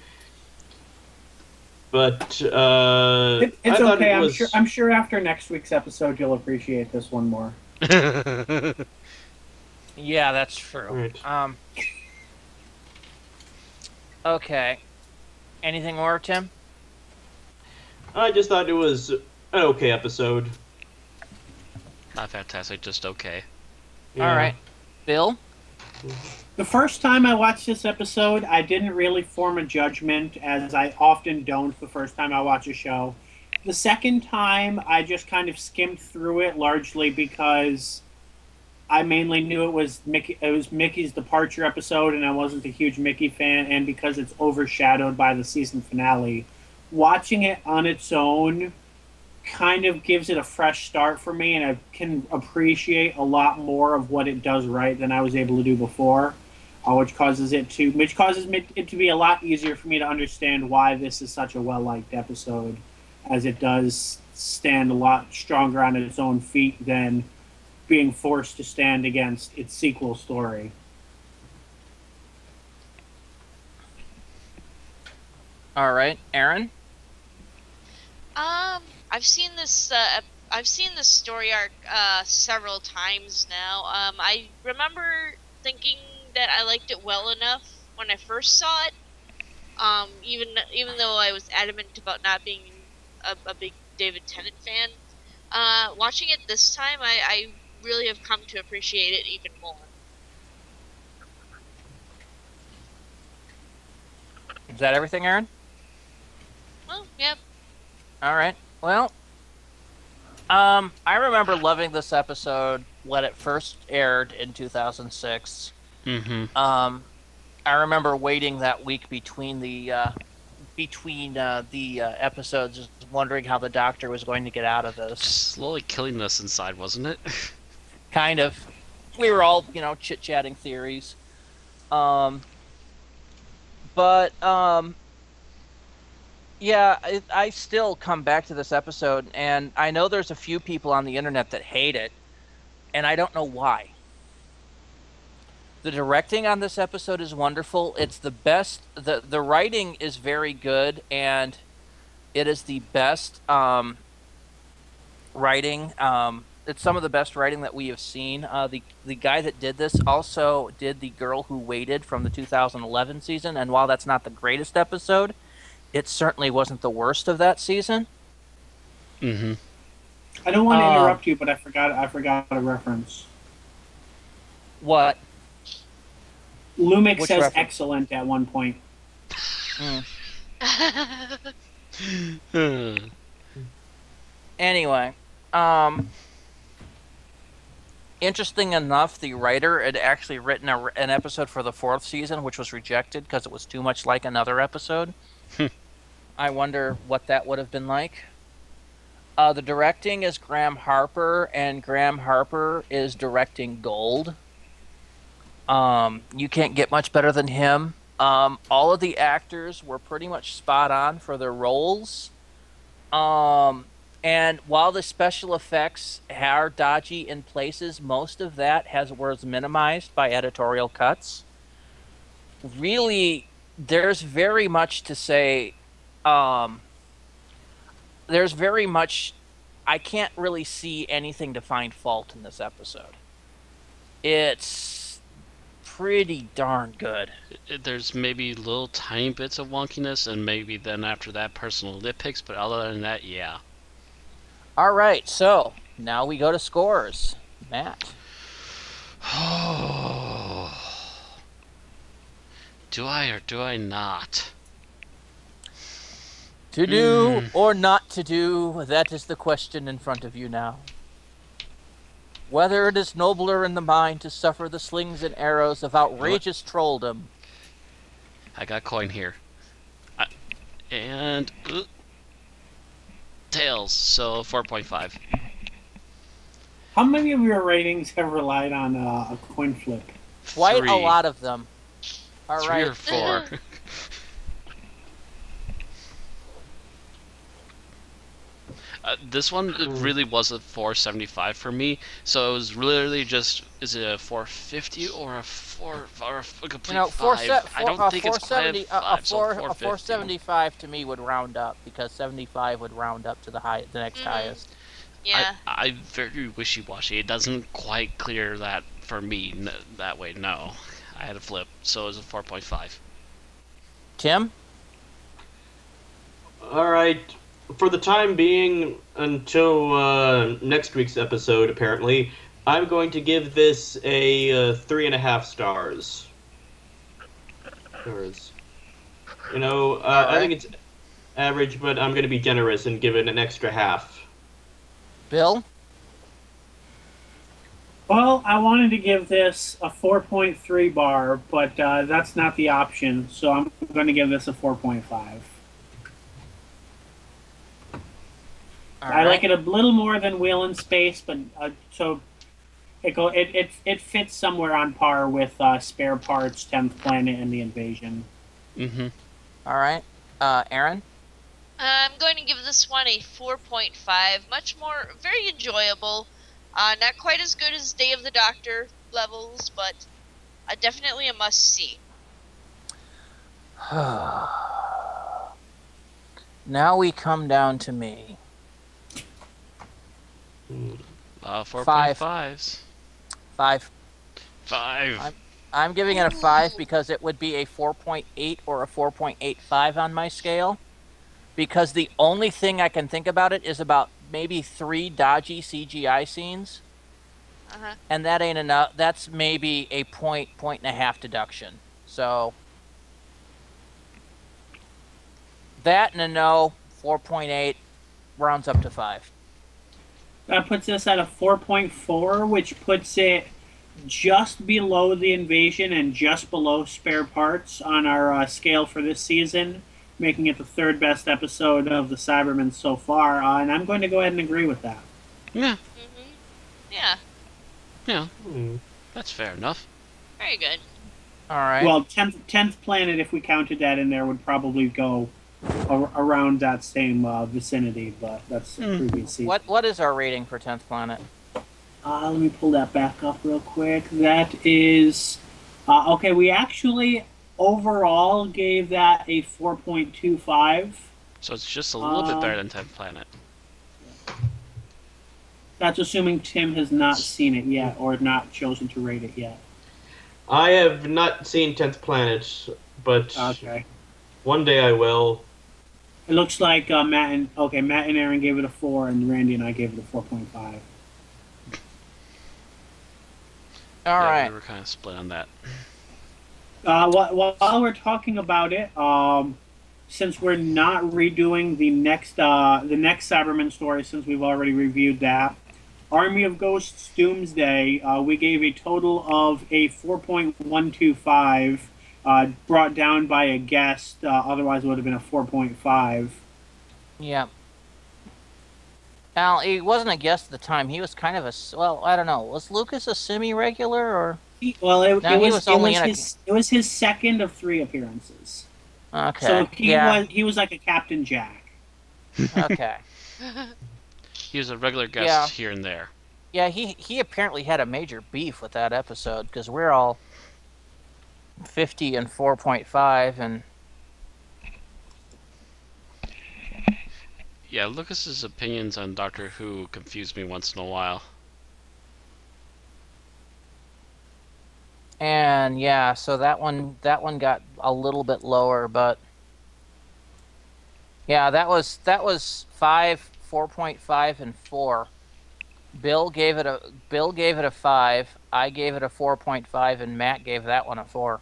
But It's I thought okay. it was. I'm sure after next week's episode you'll appreciate this one more. Yeah, that's true. Right. Okay. Anything more, Tim? I just thought it was an okay episode. Not fantastic, just okay. Yeah. All right. Bill? The first time I watched this episode, I didn't really form a judgment, as I often don't the first time I watch a show. The second time, I just kind of skimmed through it, largely because I mainly knew it was Mickey's departure episode, and I wasn't a huge Mickey fan, and because it's overshadowed by the season finale. Watching it on its own kind of gives it a fresh start for me, and I can appreciate a lot more of what it does right than I was able to do before, which causes it to be a lot easier for me to understand why this is such a well-liked episode, as it does stand a lot stronger on its own feet than being forced to stand against its sequel story. All right. Aaron? I've seen this. I've seen this story arc several times now. I remember thinking that I liked it well enough when I first saw it. Even though I was adamant about not being a big David Tennant fan, watching it this time, I really have come to appreciate it even more. Is that everything, Aaron? Well, yeah. All right. Well, I remember loving this episode when it first aired in 2006. Mm-hmm. I remember waiting that week between the episodes, just wondering how the Doctor was going to get out of this. Slowly killing us inside, wasn't it? Kind of. We were all, chit-chatting theories. Yeah, I still come back to this episode, and I know there's a few people on the internet that hate it, and I don't know why. The directing on this episode is wonderful. It's the best. The writing is very good, and it is the best writing. It's some of the best writing that we have seen. The guy that did this also did The Girl Who Waited from the 2011 season, and while that's not the greatest episode, it certainly wasn't the worst of that season. Mm-hmm. I don't want to interrupt you, but I forgot a reference. What? Lumix Which says reference? excellent at one point. Anyway, interesting enough, the writer had actually written an episode for the 4th season, which was rejected because it was too much like another episode. I wonder what that would have been like. The directing is Graham Harper, and Graham Harper is directing gold. You can't get much better than him. All of the actors were pretty much spot on for their roles. And while the special effects are dodgy in places, most of that was minimized by editorial cuts. Really, there's very much to say. There's very much. I can't really see anything to find fault in this episode. It's pretty darn good. There's maybe little tiny bits of wonkiness, and maybe then after that personal nitpicks, but other than that, yeah. All right, so now we go to scores. Matt. Do I or do I not? To do or not to do, that is the question in front of you now. Whether it is nobler in the mind to suffer the slings and arrows of outrageous trolldom. I got a coin here. Tails, so 4.5. How many of your ratings have relied on a coin flip? Quite Three. a lot of them. All Three right. or four. This one it really was a 475 for me, so it was literally just, is it a 450 or a complete You know, 5? I don't think it's quite a 5, so 450. 475 to me would round up because 75 would round up to the next highest. Yeah. I very wishy-washy. It doesn't quite clear that for me that way. No, I had a flip, so it was a 4.5. Tim? All right. For the time being, until next week's episode, apparently, I'm going to give this a 3.5 stars. You know, I think it's average, but I'm going to be generous and give it an extra half. Bill? Well, I wanted to give this a 4.3 bar, but that's not the option, so I'm going to give this a 4.5. I like it a little more than Wheel in Space, but so it fits somewhere on par with Spare Parts, 10th Planet, and The Invasion. Mm-hmm. All right. Aaron? I'm going to give this one a 4.5. Much more, very enjoyable. Not quite as good as Day of the Doctor levels, but definitely a must-see. Now we come down to me. 4.5s. 5. 5. I'm giving it a 5 because it would be a 4.8 or a 4.85 on my scale. Because the only thing I can think about it is about maybe 3 dodgy CGI scenes. Uh-huh. And that ain't enough. That's maybe a point and a half deduction. So that and a no, 4.8 rounds up to 5. That puts us at a 4.4, which puts it just below The Invasion and just below Spare Parts on our scale for this season, making it the third best episode of the Cybermen so far. And I'm going to go ahead and agree with that. Yeah. Mm-hmm. Yeah. Yeah. That's fair enough. Very good. All right. Well, 10th Planet, if we counted that in there, would probably go around that same vicinity, but that's the previous season. What is our rating for 10th Planet? Let me pull that back up real quick. That is... okay, we actually overall gave that a 4.25. So it's just a little bit better than 10th Planet. That's assuming Tim has not seen it yet or not chosen to rate it yet. I have not seen 10th Planet, but Okay. one day I will. It looks like Matt and Aaron gave it a 4, and Randy and I gave it a 4.5. All right. We were kind of split on that. While we're talking about it, since we're not redoing the next Cyberman story, since we've already reviewed that, Army of Ghosts Doomsday, we gave a total of a 4.125, brought down by a guest. Otherwise, it would have been a 4.5. Yeah. Now, he wasn't a guest at the time. He was kind of a... Well, I don't know. Was Lucas a semi-regular, or... It was his second of 3 appearances. Okay. So he was like a Captain Jack. Okay. He was a regular guest here and there. Yeah, he apparently had a major beef with that episode, because we're all 50 and 4.5, and... Yeah, Lucas's opinions on Doctor Who confuse me once in a while. And yeah, so that one got a little bit lower, but yeah, that was 5, 4.5, and 4. Bill gave it a 5. I gave it a 4.5, and Matt gave that one a 4.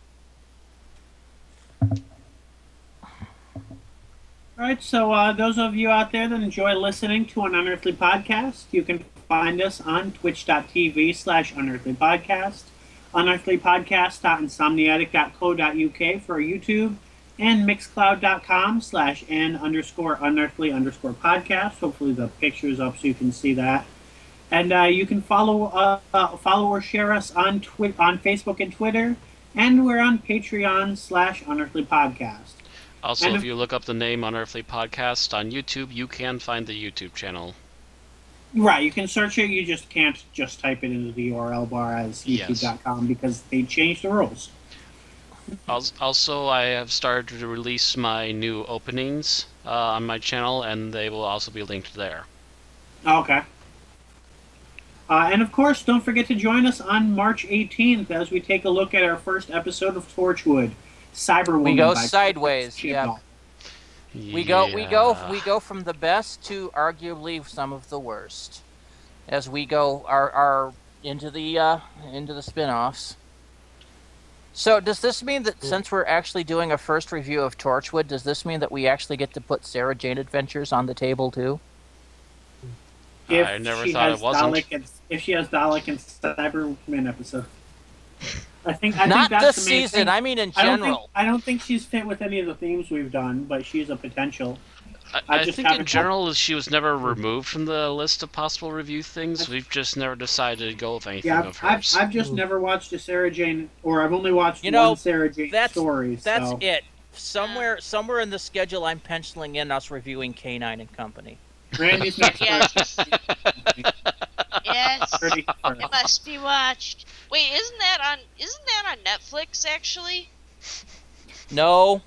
All right, so those of you out there that enjoy listening to an Unearthly Podcast, you can find us on twitch.tv/unearthlypodcast, unearthlypodcast.insomniatic.co.uk for YouTube, and mixcloud.com/n_unearthly_podcast. Hopefully the picture's up so you can see that. And you can follow or share us on Facebook and Twitter, and we're on Patreon/Unearthly Podcast. Also, And if you look up the name Unearthly Podcast on YouTube, you can find the YouTube channel. Right, you can search it. You just can't just type it into the URL bar as youtube.com because they changed the rules. Also, I have started to release my new openings on my channel, and they will also be linked there. Okay. And of course, don't forget to join us on March 18th as we take a look at our first episode of Torchwood, Cyberwoman. We go by sideways. Chibnall. Yeah. We go from the best to arguably some of the worst, as we go our into the spin-offs. So does this mean that since we're actually doing a first review of Torchwood, does this mean that we actually get to put Sarah Jane Adventures on the table too? I never thought it wasn't. If she has Dalek and Cyberman episode. I think Not that's this the main season. thing. I mean in general. I don't think she's fit with any of the themes we've done, but she's a potential. I think in general she was never removed from the list of possible review things. We've just never decided to go with anything of hers. I've just never watched a Sarah Jane, or I've only watched one Sarah Jane story. That's it. Somewhere in the schedule, I'm penciling in us reviewing K9 and Company. Randy's next. Yes. Yes. It must be watched. Wait, isn't that on Netflix actually? No.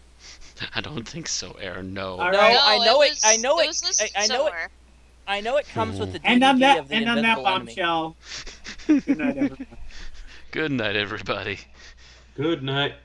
I don't think so, Aaron. No. All No, right. I know it. I know it. I know it comes with the DVD And on that of the Invisible Enemy. bombshell. Good night, everyone. Good night, everybody. Good night.